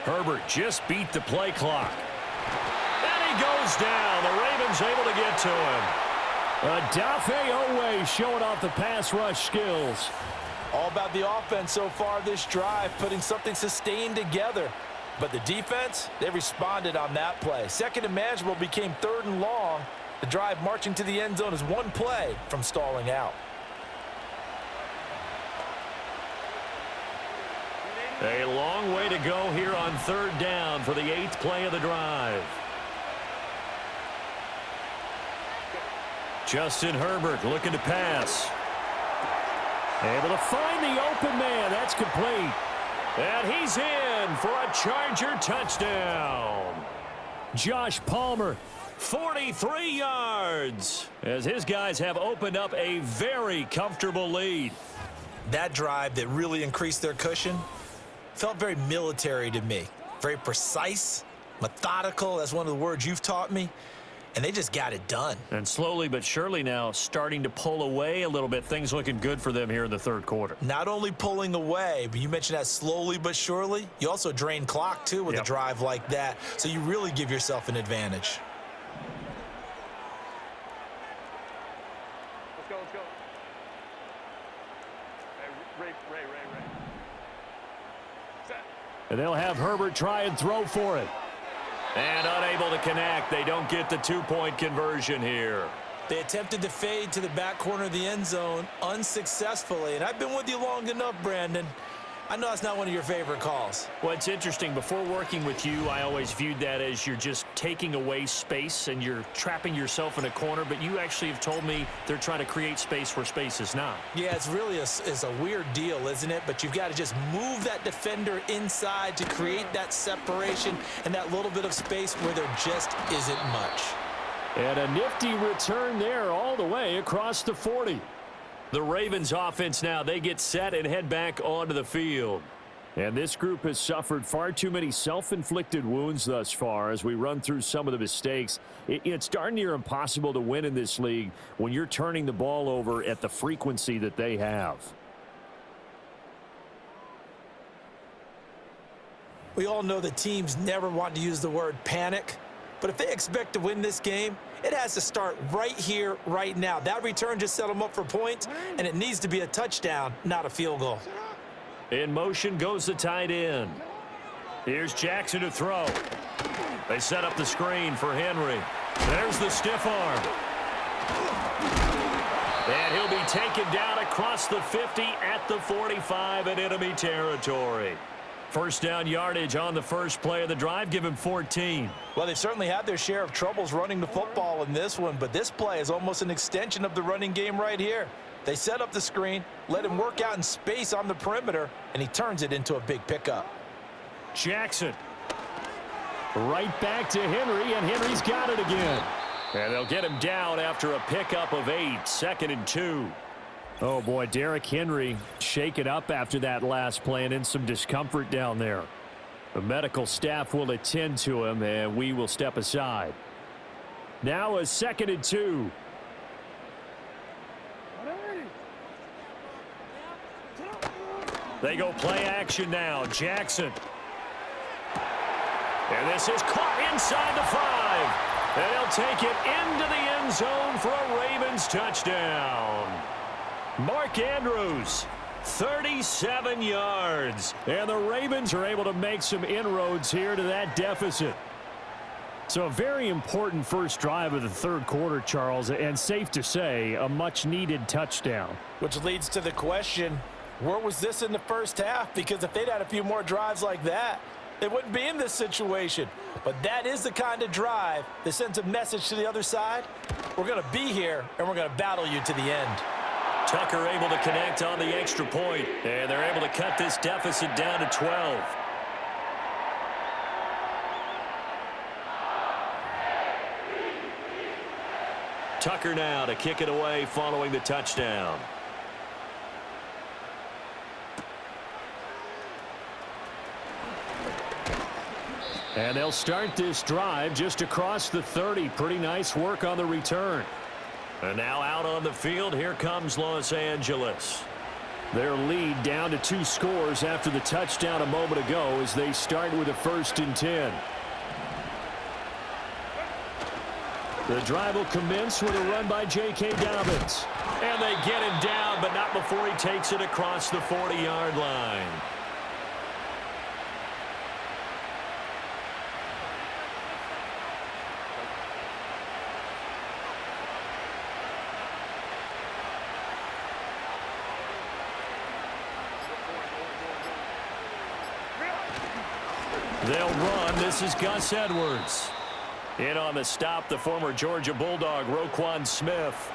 Herbert just beat the play clock. And he goes down. The Ravens able to get to him. Adafe Owe showing off the pass rush skills. All about the offense so far this drive, putting something sustained together. But the defense, they responded on that play. 2nd and manageable became 3rd and long. The drive marching to the end zone is 1 play from stalling out. A long way to go here on 3rd down for the 8th play of the drive. Justin Herbert looking to pass. Able to find the open man. That's complete. And he's in for a Charger touchdown. Josh Palmer, 43 yards, as his guys have opened up a very comfortable lead. That drive that really increased their cushion felt very military to me. Very precise, methodical. That's one of the words you've taught me. And they just got it done. And slowly but surely now starting to pull away a little bit. Things looking good for them here in the 3rd quarter. Not only pulling away, but you mentioned that slowly but surely. You also drain clock, too, with a drive like that. So you really give yourself an advantage. Let's go, let's go. Hey, Ray. Set. And they'll have Herbert try and throw for it. And unable to connect. They don't get the 2-point conversion here. They attempted to fade to the back corner of the end zone unsuccessfully. And I've been with you long enough, Brandon. I know that's not one of your favorite calls. Well, it's interesting. Before working with you, I always viewed that as you're just taking away space and you're trapping yourself in a corner. But you actually have told me they're trying to create space where space is not. Yeah, it's really a weird deal, isn't it? But you've got to just move that defender inside to create that separation and that little bit of space where there just isn't much. And a nifty return there all the way across the 40. The Ravens offense now, they get set and head back onto the field. And this group has suffered far too many self-inflicted wounds thus far as we run through some of the mistakes. It's darn near impossible to win in this league when you're turning the ball over at the frequency that they have. We all know that teams never want to use the word panic. But if they expect to win this game, it has to start right here, right now. That return just set them up for points, and it needs to be a touchdown, not a field goal. In motion goes the tight end. Here's Jackson to throw. They set up the screen for Henry. There's the stiff arm. And he'll be taken down across the 50 at the 45 in enemy territory. First down yardage on the first play of the drive. Give him 14. Well, they've certainly had their share of troubles running the football in this one, but this play is almost an extension of the running game right here. They set up the screen, let him work out in space on the perimeter, and he turns it into a big pickup. Jackson. Right back to Henry, and Henry's got it again. And they'll get him down after a pickup of 8, 2nd and 2. Oh, boy, Derrick Henry shaken up after that last play and in some discomfort down there. The medical staff will attend to him, and we will step aside. Now a 2nd and 2. They go play action now. Jackson. And this is caught inside the 5. And they'll take it into the end zone for a Ravens touchdown. Mark Andrews, 37 yards. And the Ravens are able to make some inroads here to that deficit. So a very important first drive of the third quarter, Charles, and safe to say, a much-needed touchdown. Which leads to the question, where was this in the first half? Because if they'd had a few more drives like that, they wouldn't be in this situation. But that is the kind of drive that sends a message to the other side. We're going to be here, and we're going to battle you to the end. Tucker able to connect on the extra point, and they're able to cut this deficit down to 12. Tucker now to kick it away following the touchdown. And they'll start this drive just across the 30. Pretty nice work on the return. And now out on the field, here comes Los Angeles. Their lead down to 2 scores after the touchdown a moment ago as they start with a 1st and 10. The drive will commence with a run by J.K. Dobbins. And they get him down, but not before he takes it across the 40-yard line. They'll run. This is Gus Edwards. In on the stop, the former Georgia Bulldog, Roquan Smith.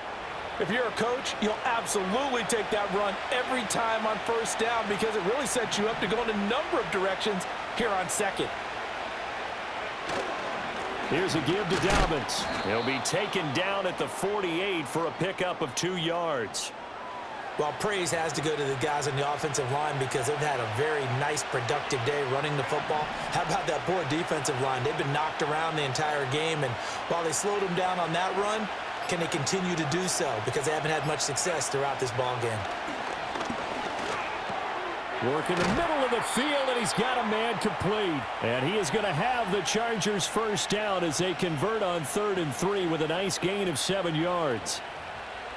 If you're a coach, you'll absolutely take that run every time on first down because it really sets you up to go in a number of directions here on 2nd. Here's a give to Dobbins. He'll be taken down at the 48 for a pickup of 2 yards. Well, praise has to go to the guys on the offensive line because they've had a very nice, productive day running the football. How about that poor defensive line? They've been knocked around the entire game, and while they slowed them down on that run, can they continue to do so? Because they haven't had much success throughout this ball game. Work in the middle of the field, and he's got a man complete. And he is going to have the Chargers first down as they convert on 3rd and 3 with a nice gain of 7 yards.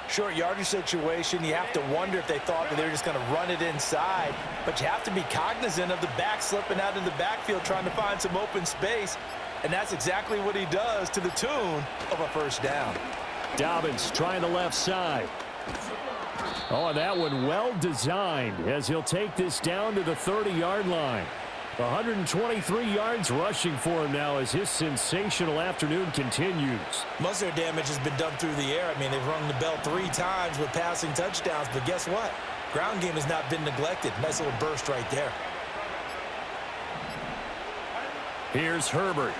Short yardage situation, you have to wonder if they thought that they were just going to run it inside. But you have to be cognizant of the back slipping out of the backfield trying to find some open space. And that's exactly what he does to the tune of a first down. Dobbins trying the left side. Oh, and that one well designed as he'll take this down to the 30-yard line. 123 yards rushing for him now as his sensational afternoon continues. Most of their damage has been done through the air. I mean, they've rung the bell 3 times with passing touchdowns, but guess what? Ground game has not been neglected. Nice little burst right there. Here's Herbert.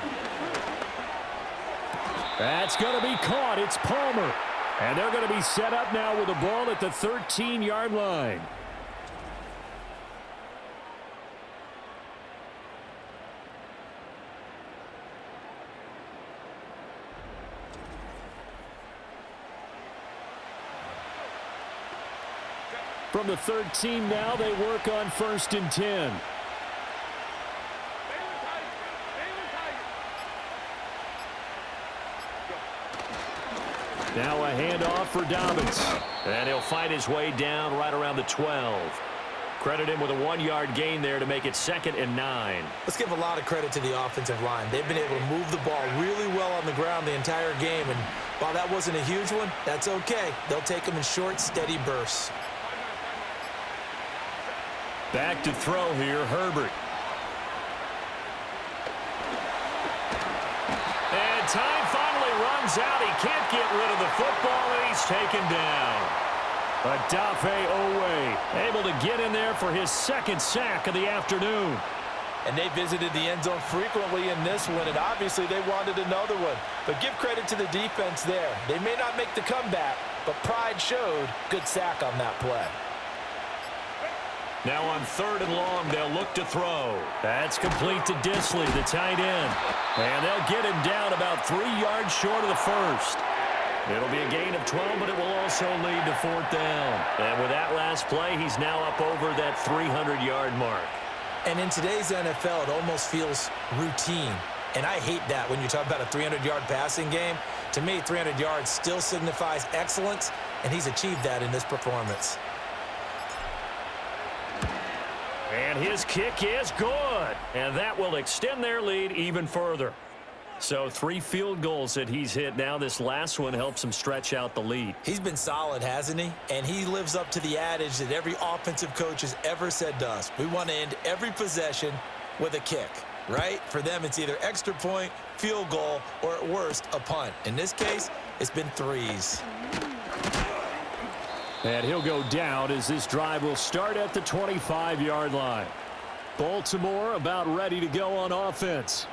That's going to be caught. It's Palmer. And they're going to be set up now with the ball at the 13-yard line. From the 13 now, they work on 1st and 10. Now a handoff for Dobbins. And he'll find his way down right around the 12. Credit him with a 1-yard gain there to make it 2nd and 9. Let's give a lot of credit to the offensive line. They've been able to move the ball really well on the ground the entire game. And while that wasn't a huge one, that's okay. They'll take them in short, steady bursts. Back to throw here, Herbert. And time finally runs out. He can't get rid of the football, and he's taken down. Adafe Owe able to get in there for his 2nd sack of the afternoon. And they visited the end zone frequently in this one, and obviously they wanted another one. But give credit to the defense there. They may not make the comeback, but pride showed. Good sack on that play. Now on 3rd and long, they'll look to throw. That's complete to Disley, the tight end. And they'll get him down about 3 yards short of the 1st. It'll be a gain of 12, but it will also lead to 4th down. And with that last play, he's now up over that 300-yard mark. And in today's NFL, it almost feels routine. And I hate that when you talk about a 300-yard passing game. To me, 300 yards still signifies excellence, and he's achieved that in this performance. And his kick is good. And that will extend their lead even further. So 3 field goals that he's hit now. This last one helps him stretch out the lead. He's been solid, hasn't he? And he lives up to the adage that every offensive coach has ever said to us. We want to end every possession with a kick, right? For them, it's either extra point, field goal, or at worst, a punt. In this case, it's been 3s. And he'll go down as this drive will start at the 25-yard line. Baltimore about ready to go on offense.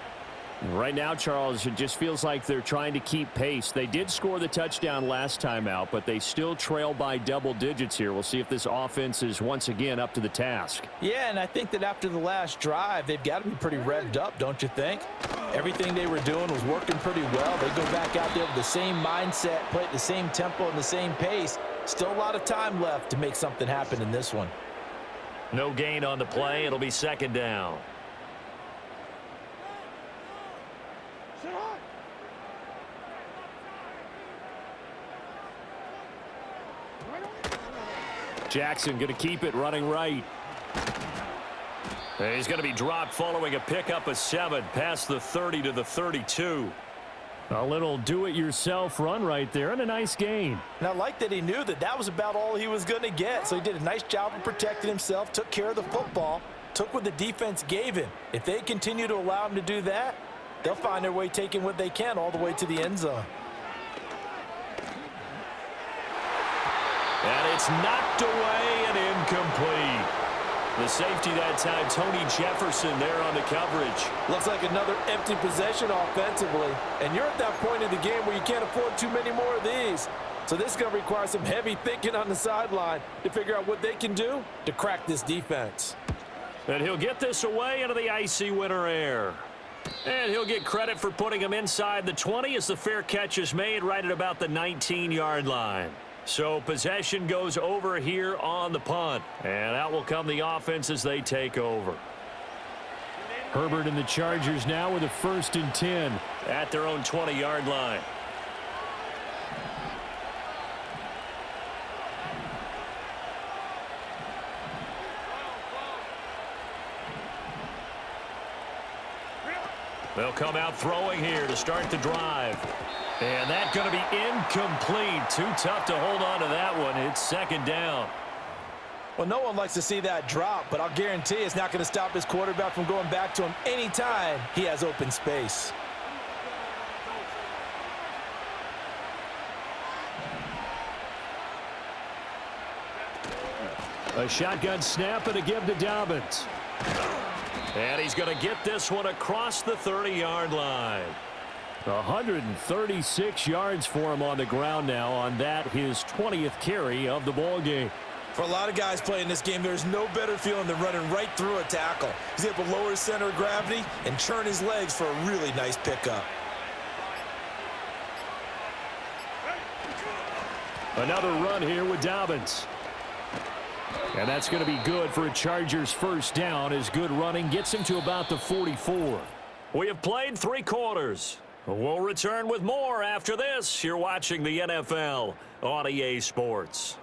Right now, Charles, it just feels like they're trying to keep pace. They did score the touchdown last time out, but they still trail by double digits here. We'll see if this offense is once again up to the task. Yeah, and I think that after the last drive, they've got to be pretty revved up, don't you think? Everything they were doing was working pretty well. They go back out there with the same mindset, play at the same tempo and the same pace. Still a lot of time left to make something happen in this one. No gain on the play. It'll be 2nd down. Jackson going to keep it running right. And he's going to be dropped following a pickup of 7 past the 30 to the 32. A little do-it-yourself run right there and a nice gain. And I like that he knew that that was about all he was going to get. So he did a nice job of protecting himself, took care of the football, took what the defense gave him. If they continue to allow him to do that, they'll find their way taking what they can all the way to the end zone. And it's knocked away and incomplete. The safety that time, Tony Jefferson there on the coverage. Looks like another empty possession offensively. And you're at that point in the game where you can't afford too many more of these. So this is going to require some heavy thinking on the sideline to figure out what they can do to crack this defense. And he'll get this away into the icy winter air. And he'll get credit for putting him inside the 20 as the fair catch is made right at about the 19-yard line. So possession goes over here on the punt. And out will come the offense as they take over. Herbert and the Chargers now with a 1st and 10 at their own 20-yard line. They'll come out throwing here to start the drive. And that's going to be incomplete. Too tough to hold on to that one. It's second down. Well, no one likes to see that drop, but I'll guarantee it's not going to stop his quarterback from going back to him anytime he has open space. A shotgun snap and a give to Dobbins. And he's going to get this one across the 30-yard line. 136 yards for him on the ground now on that, his 20th carry of the ball game. For a lot of guys playing this game, there's no better feeling than running right through a tackle. He's able to lower his center of gravity and churn his legs for a really nice pickup. Another run here with Dobbins. And that's going to be good for a Chargers first down as good running gets him to about the 44. We have played 3 quarters. We'll return with more after this. You're watching the NFL on EA Sports.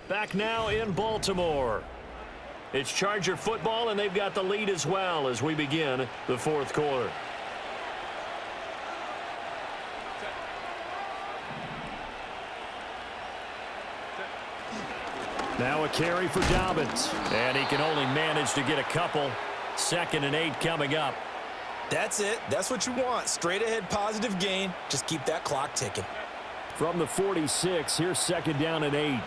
Back now in Baltimore. It's Charger football, and they've got the lead as well as we begin the 4th quarter. Now a carry for Dobbins, and he can only manage to get a couple. 2nd and 8 coming up. That's it. That's what you want. Straight ahead positive gain. Just keep that clock ticking. From the 46, here's 2nd down and 8.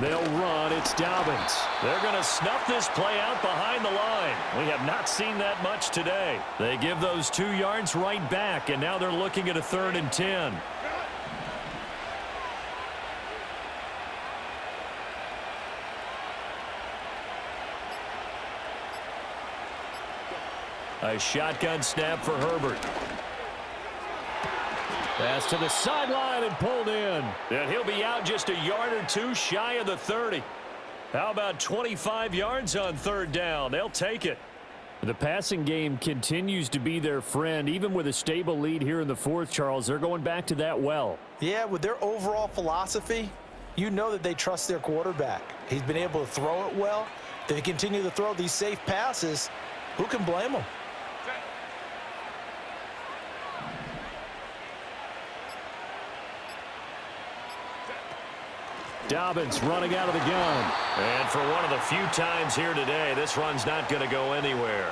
They'll run. It's Dobbins. They're going to snuff this play out behind the line. We have not seen that much today. They give those 2 yards right back, and now they're looking at a 3rd and 10. A shotgun snap for Herbert. Pass to the sideline and pulled in. And he'll be out just a yard or 2 shy of the 30. How about 25 yards on 3rd down? They'll take it. The passing game continues to be their friend. Even with a stable lead here in the 4th, Charles, they're going back to that well. Yeah, with their overall philosophy, you know that they trust their quarterback. He's been able to throw it well. They continue to throw these safe passes. Who can blame them? Dobbins running out of the gun. And for one of the few times here today, this run's not going to go anywhere.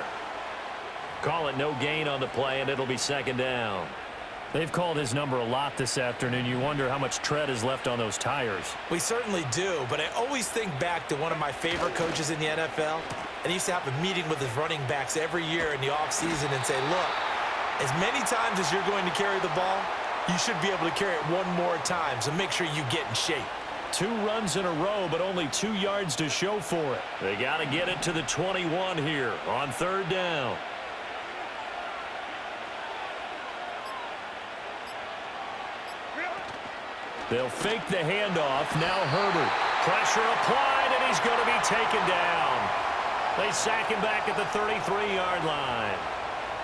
Call it no gain on the play, and it'll be 2nd down. They've called his number a lot this afternoon. You wonder how much tread is left on those tires. We certainly do, but I always think back to one of my favorite coaches in the NFL. And he used to have a meeting with his running backs every year in the offseason and say, look, as many times as you're going to carry the ball, you should be able to carry it one more time, so make sure you get in shape. 2 runs in a row, but only 2 yards to show for it. They got to get it to the 21 here on 3rd down. They'll fake the handoff. Now Herbert. Pressure applied, and he's going to be taken down. They sack him back at the 33-yard line.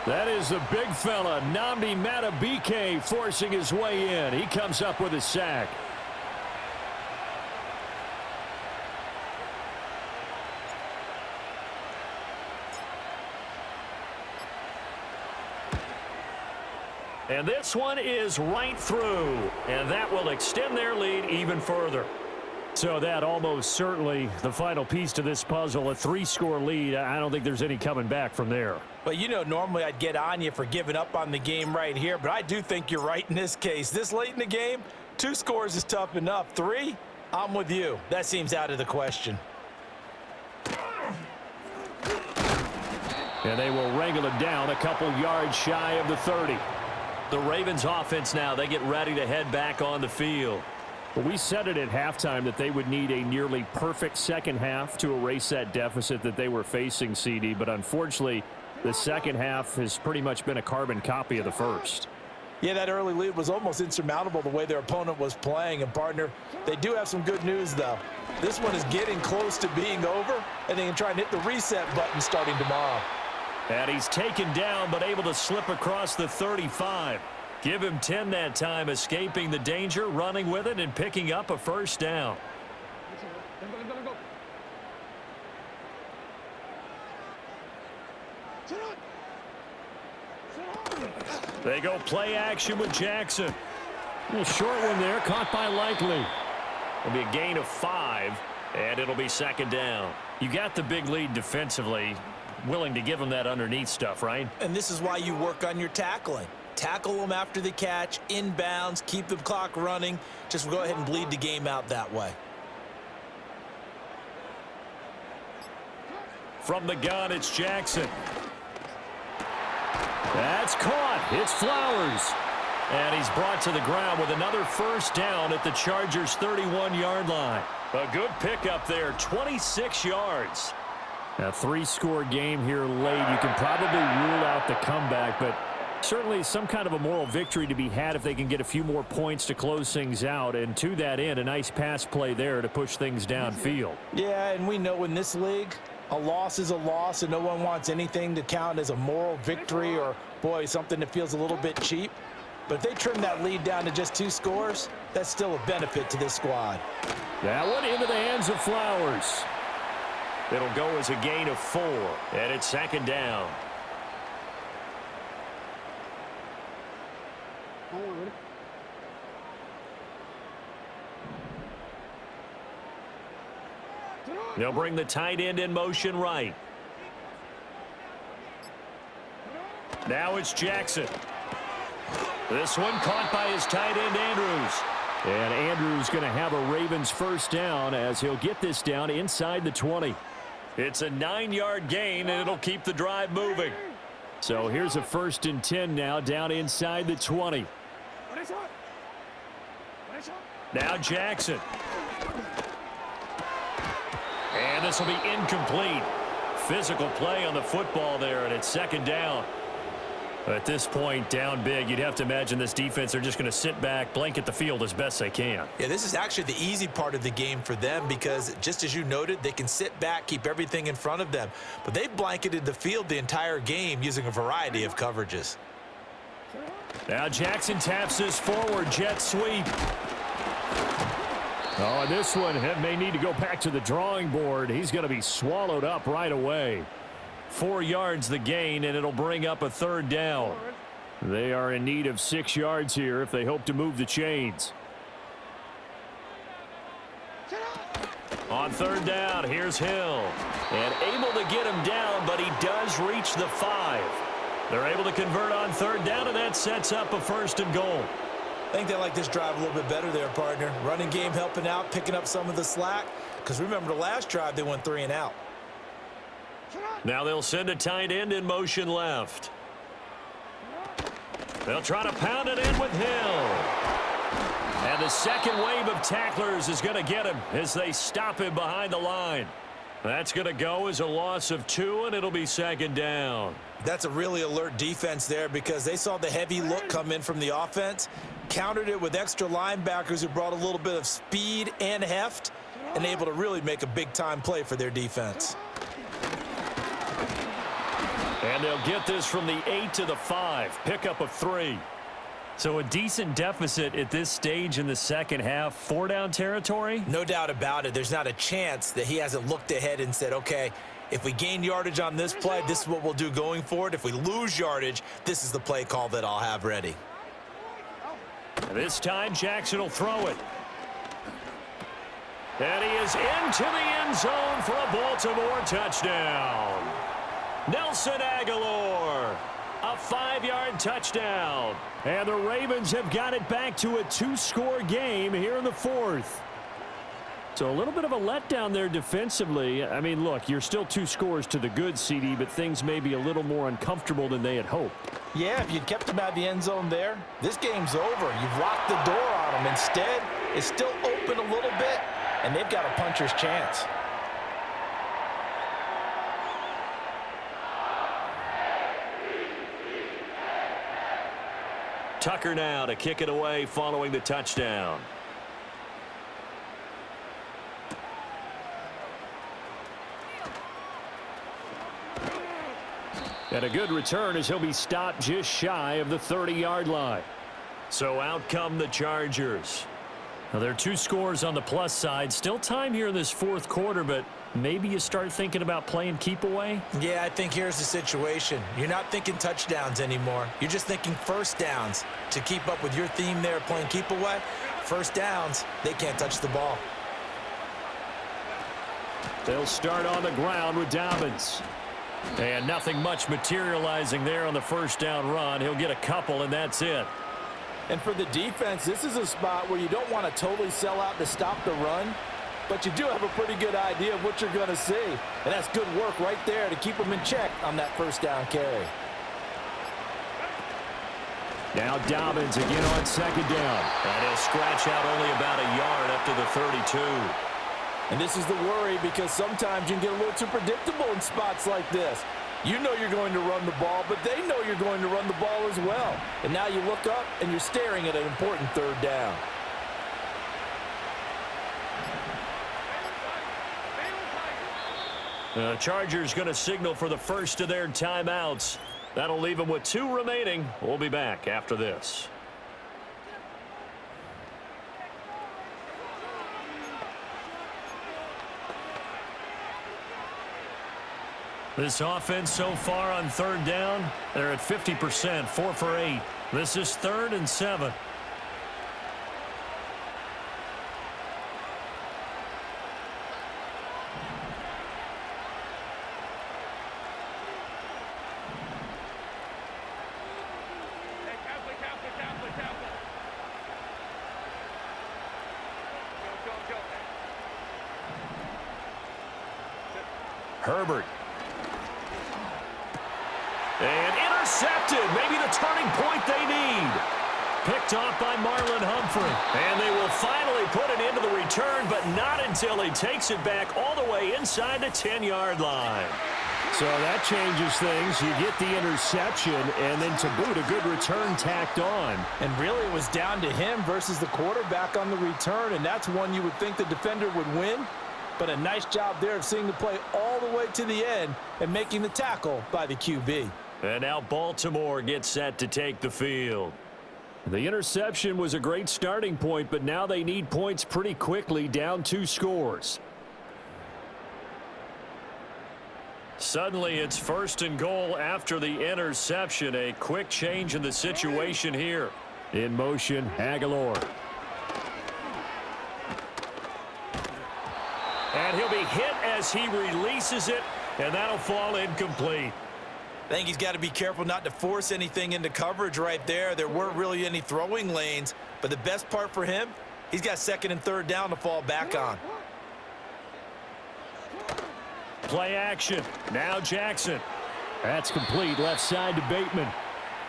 That is the big fella, Nnamdi Madubuike, forcing his way in. He comes up with a sack. And this one is right through, and that will extend their lead even further. So that almost certainly the final piece to this puzzle, a 3-score lead. I don't think there's any coming back from there. Well, you know, normally I'd get on you for giving up on the game right here, but I do think you're right in this case. This late in the game, 2 scores is tough enough. 3, I'm with you. That seems out of the question. And they will wrangle it down a couple yards shy of the 30. The Ravens offense now, they get ready to head back on the field. Well, we said it at halftime that they would need a nearly perfect second half to erase that deficit that they were facing, CD. But unfortunately, the second half has pretty much been a carbon copy of the first. Yeah, that early lead was almost insurmountable the way their opponent was playing. And, partner, they do have some good news, though. This one is getting close to being over, and they can try and hit the reset button starting tomorrow. And he's taken down, but able to slip across the 35. Give him 10 that time, escaping the danger, running with it, and picking up a first down. They go play action with Jackson. A little short one there, caught by Likely. It'll be a gain of 5, and it'll be second down. You got the big lead defensively. Willing to give them that underneath stuff, right? And this is why you work on your tackling. Tackle them after the catch, inbounds, keep the clock running. Just go ahead and bleed the game out that way. From the gun, it's Jackson. That's caught. It's Flowers. And he's brought to the ground with another first down at the Chargers' 31-yard line. A good pickup there, 26 yards. A 3-score game here late. You can probably rule out the comeback, but certainly some kind of a moral victory to be had if they can get a few more points to close things out. And to that end, a nice pass play there to push things downfield. Yeah, and we know in this league, a loss is a loss, and no one wants anything to count as a moral victory or, boy, something that feels a little bit cheap. But if they trim that lead down to just 2 scores, that's still a benefit to this squad. That one into the hands of Flowers. It'll go as a gain of 4, and it's second down. They'll bring the tight end in motion right. Now it's Jackson. This one caught by his tight end, Andrews. And Andrews going to have a Ravens first down as he'll get this down inside the 20. It's a 9-yard gain, and it'll keep the drive moving. So here's a 1st and 10 now down inside the 20. Now Jackson. And this will be incomplete. Physical play on the football there, and it's second down. At this point, down big, you'd have to imagine this defense are just going to sit back, blanket the field as best they can. Yeah, this is actually the easy part of the game for them because, just as you noted, they can sit back, keep everything in front of them. But they've blanketed the field the entire game using a variety of coverages. Now Jackson taps this forward, jet sweep. Oh, and this one may need to go back to the drawing board. He's going to be swallowed up right away. 4 yards the gain, and it'll bring up a third down. They are in need of 6 yards here if they hope to move the chains. On third down, here's Hill. And able to get him down, but he does reach the 5. They're able to convert on third down, and that sets up a 1st and goal. I think they like this drive a little bit better there, partner. Running game helping out, picking up some of the slack. Because remember the last drive, they went 3 and out. Now they'll send a tight end in motion left. They'll try to pound it in with Hill. And the second wave of tacklers is going to get him as they stop him behind the line. That's going to go as a loss of 2, and it'll be second down. That's a really alert defense there because they saw the heavy look come in from the offense, countered it with extra linebackers who brought a little bit of speed and heft, and able to really make a big-time play for their defense. And they'll get this from the 8 to the 5. Pickup of 3. So a decent deficit at this stage in the second half. 4-down territory? No doubt about it. There's not a chance that he hasn't looked ahead and said, okay, if we gain yardage on this play, this is what we'll do going forward. If we lose yardage, this is the play call that I'll have ready. This time, Jackson will throw it. And he is into the end zone for a Baltimore touchdown. Nelson Aguilar, a 5-yard touchdown. And the Ravens have got it back to a 2-score game here in the 4th. So a little bit of a letdown there defensively. I mean, look, you're still 2 scores to the good, CD, but things may be a little more uncomfortable than they had hoped. Yeah, if you'd kept them out of the end zone there, this game's over. You've locked the door on them. Instead, it's still open a little bit, and they've got a puncher's chance. Tucker now to kick it away following the touchdown. And a good return as he'll be stopped just shy of the 30-yard line. So out come the Chargers. Now, there are 2 scores on the plus side. Still time here in this fourth quarter, but maybe you start thinking about playing keep away? Yeah, I think here's the situation. You're not thinking touchdowns anymore. You're just thinking first downs. To keep up with your theme there, playing keep away, first downs, they can't touch the ball. They'll start on the ground with Dobbins. And nothing much materializing there on the first down run. He'll get a couple, and that's it. And for the defense, this is a spot where you don't want to totally sell out to stop the run, but you do have a pretty good idea of what you're going to see. And that's good work right there to keep them in check on that first down carry. Now Dobbins again on second down. And he'll scratch out only about a yard up to the 32. And this is the worry because sometimes you can get a little too predictable in spots like this. You know you're going to run the ball, but they know you're going to run the ball as well. And now you look up and you're staring at an important third down. The Chargers going to signal for the first of their timeouts. That'll leave them with 2 remaining. We'll be back after this. This offense so far on third down, they're at 50%, 4 for 8. This is 3rd and 7. Herbert. And intercepted. Maybe the turning point they need. Picked off by Marlon Humphrey. And they will finally put it into the return, but not until he takes it back all the way inside the 10-yard line. So that changes things. You get the interception, and then to boot, a good return tacked on. And really it was down to him versus the quarterback on the return, and that's one you would think the defender would win. But a nice job there of seeing the play all the way to the end and making the tackle by the QB. And now Baltimore gets set to take the field. The interception was a great starting point, but now they need points pretty quickly, down 2 scores. Suddenly it's 1st and goal after the interception. A quick change in the situation here. In motion, Aguilar. And he'll be hit as he releases it, and that'll fall incomplete. I think he's got to be careful not to force anything into coverage right there. There weren't really any throwing lanes, but the best part for him, he's got 2nd and 3rd down to fall back on. Play action. Now Jackson. That's complete, left side to Bateman.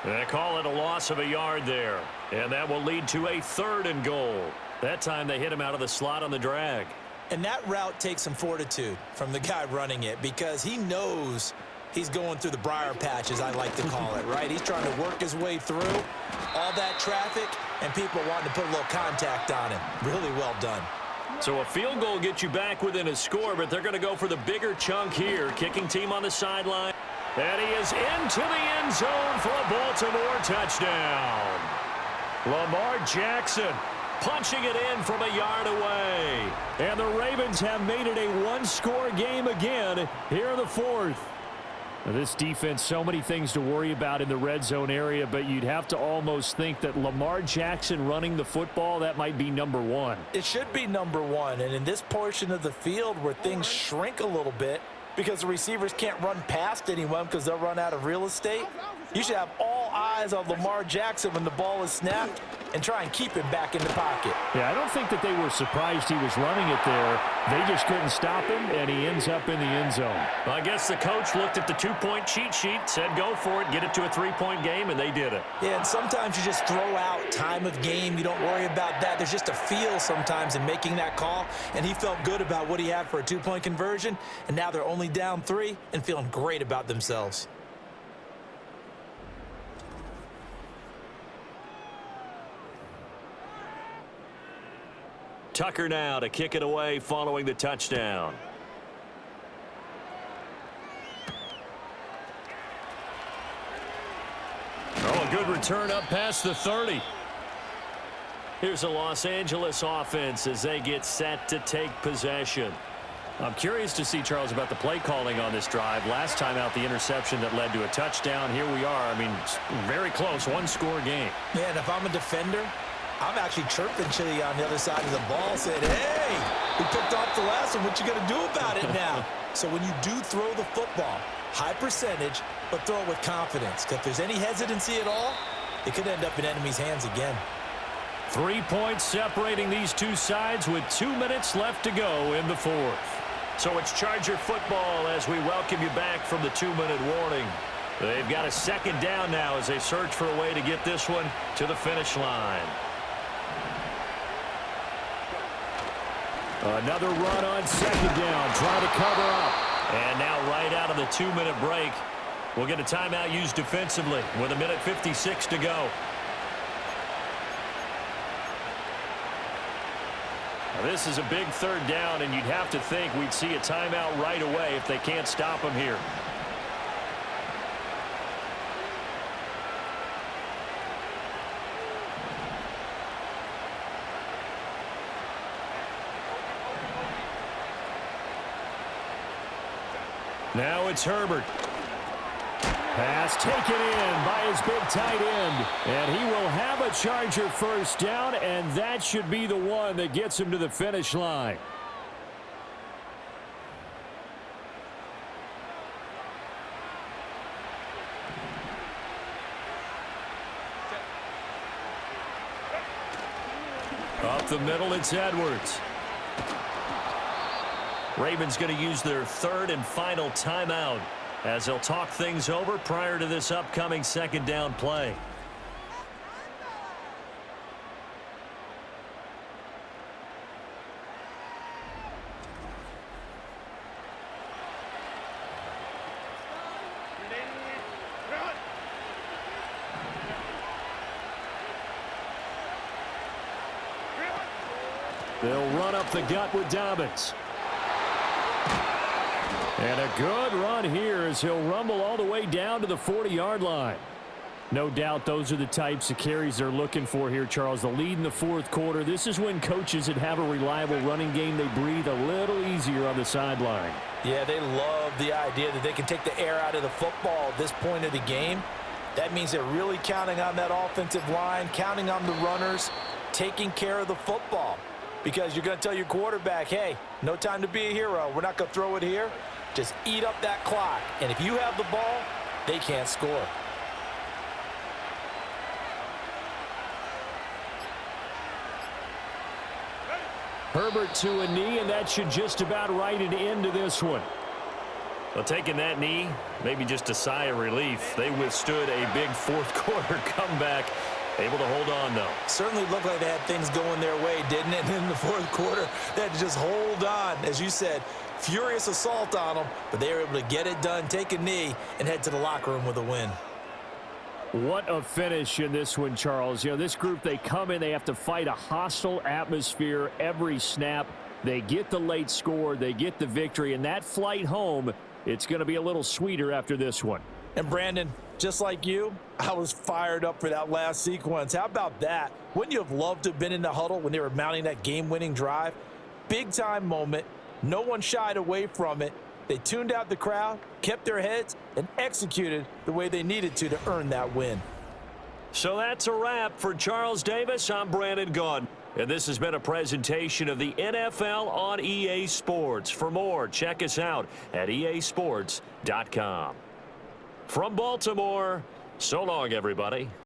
They call it a loss of a yard there, and that will lead to a 3rd and goal. That time they hit him out of the slot on the drag. And that route takes some fortitude from the guy running it because he knows he's going through the briar patch, as I like to call it, right? He's trying to work his way through all that traffic, and people are wanting to put a little contact on him. Really well done. So a field goal gets you back within a score, but they're going to go for the bigger chunk here. Kicking team on the sideline. And he is into the end zone for a Baltimore touchdown. Lamar Jackson punching it in from a yard away. And the Ravens have made it a 1-score game again here in the 4th. Now, this defense, so many things to worry about in the red zone area, but you'd have to almost think that Lamar Jackson running the football, that might be number 1. It should be number 1, and in this portion of the field where things shrink a little bit because the receivers can't run past anyone because they'll run out of real estate, you should have all eyes on Lamar Jackson when the ball is snapped and try and keep him back in the pocket. Yeah, I don't think that they were surprised he was running it there. They just couldn't stop him, and he ends up in the end zone. Well, I guess the coach looked at the 2-point cheat sheet, said go for it, get it to a 3-point game, and they did it. Yeah, and sometimes you just throw out time of game. You don't worry about that. There's just a feel sometimes in making that call, and he felt good about what he had for a 2-point conversion, and now they're only down 3 and feeling great about themselves. Tucker now to kick it away following the touchdown. A good return up past the 30. Here's a Los Angeles offense as they get set to take possession. I'm curious to see, Charles, about the play calling on this drive. Last time out, the interception that led to a touchdown. Here we are. I mean, very close, one-score game. Yeah, and if I'm a defender, I'm actually chirping Chili on the other side of the ball, saying, hey, we picked off the last one. What you going to do about it now? So when you do throw the football, high percentage, but throw it with confidence. Because if there's any hesitancy at all, it could end up in enemy's hands again. 3 points separating these two sides with 2 minutes left to go in the fourth. So it's Charger football as we welcome you back from the 2-minute warning. They've got a second down now as they search for a way to get this one to the finish line. Another run on second down, trying to cover up. And now right out of the 2-minute break, we'll get a timeout used defensively with 1:56 to go. Now, this is a big third down, and you'd have to think we'd see a timeout right away if they can't stop them here. Now it's Herbert. Pass taken in by his big tight end. And he will have a Charger first down, and that should be the one that gets him to the finish line. Up the middle, it's Edwards. Ravens going to use their third and final timeout as they'll talk things over prior to this upcoming second down play. They'll run up the gut with Dobbins. And a good run here as he'll rumble all the way down to the 40-yard line. No doubt those are the types of carries they're looking for here, Charles. The lead in the fourth quarter. This is when coaches that have a reliable running game, they breathe a little easier on the sideline. Yeah, they love the idea that they can take the air out of the football at this point of the game. That means they're really counting on that offensive line, counting on the runners, taking care of the football. Because you're going to tell your quarterback, hey, no time to be a hero. We're not going to throw it here. Just eat up that clock. And if you have the ball, they can't score. Herbert to a knee, and that should just about write it into this one. Well, taking that knee, maybe just a sigh of relief. They withstood a big fourth quarter comeback. Able to hold on, though. Certainly looked like they had things going their way, didn't it? In the fourth quarter, they had to just hold on. As you said, furious assault on them, but they were able to get it done, take a knee, and head to the locker room with a win. What a finish in this one, Charles. You know, this group, they come in, they have to fight a hostile atmosphere every snap. They get the late score, they get the victory, and that flight home, it's going to be a little sweeter after this one. And Brandon, just like you, I was fired up for that last sequence. How about that? Wouldn't you have loved to have been in the huddle when they were mounting that game-winning drive? Big-time moment. No one shied away from it. They tuned out the crowd, kept their heads, and executed the way they needed to earn that win. So that's a wrap for Charles Davis. I'm Brandon Gaudin. And this has been a presentation of the NFL on EA Sports. For more, check us out at easports.com. From Baltimore, so long, everybody.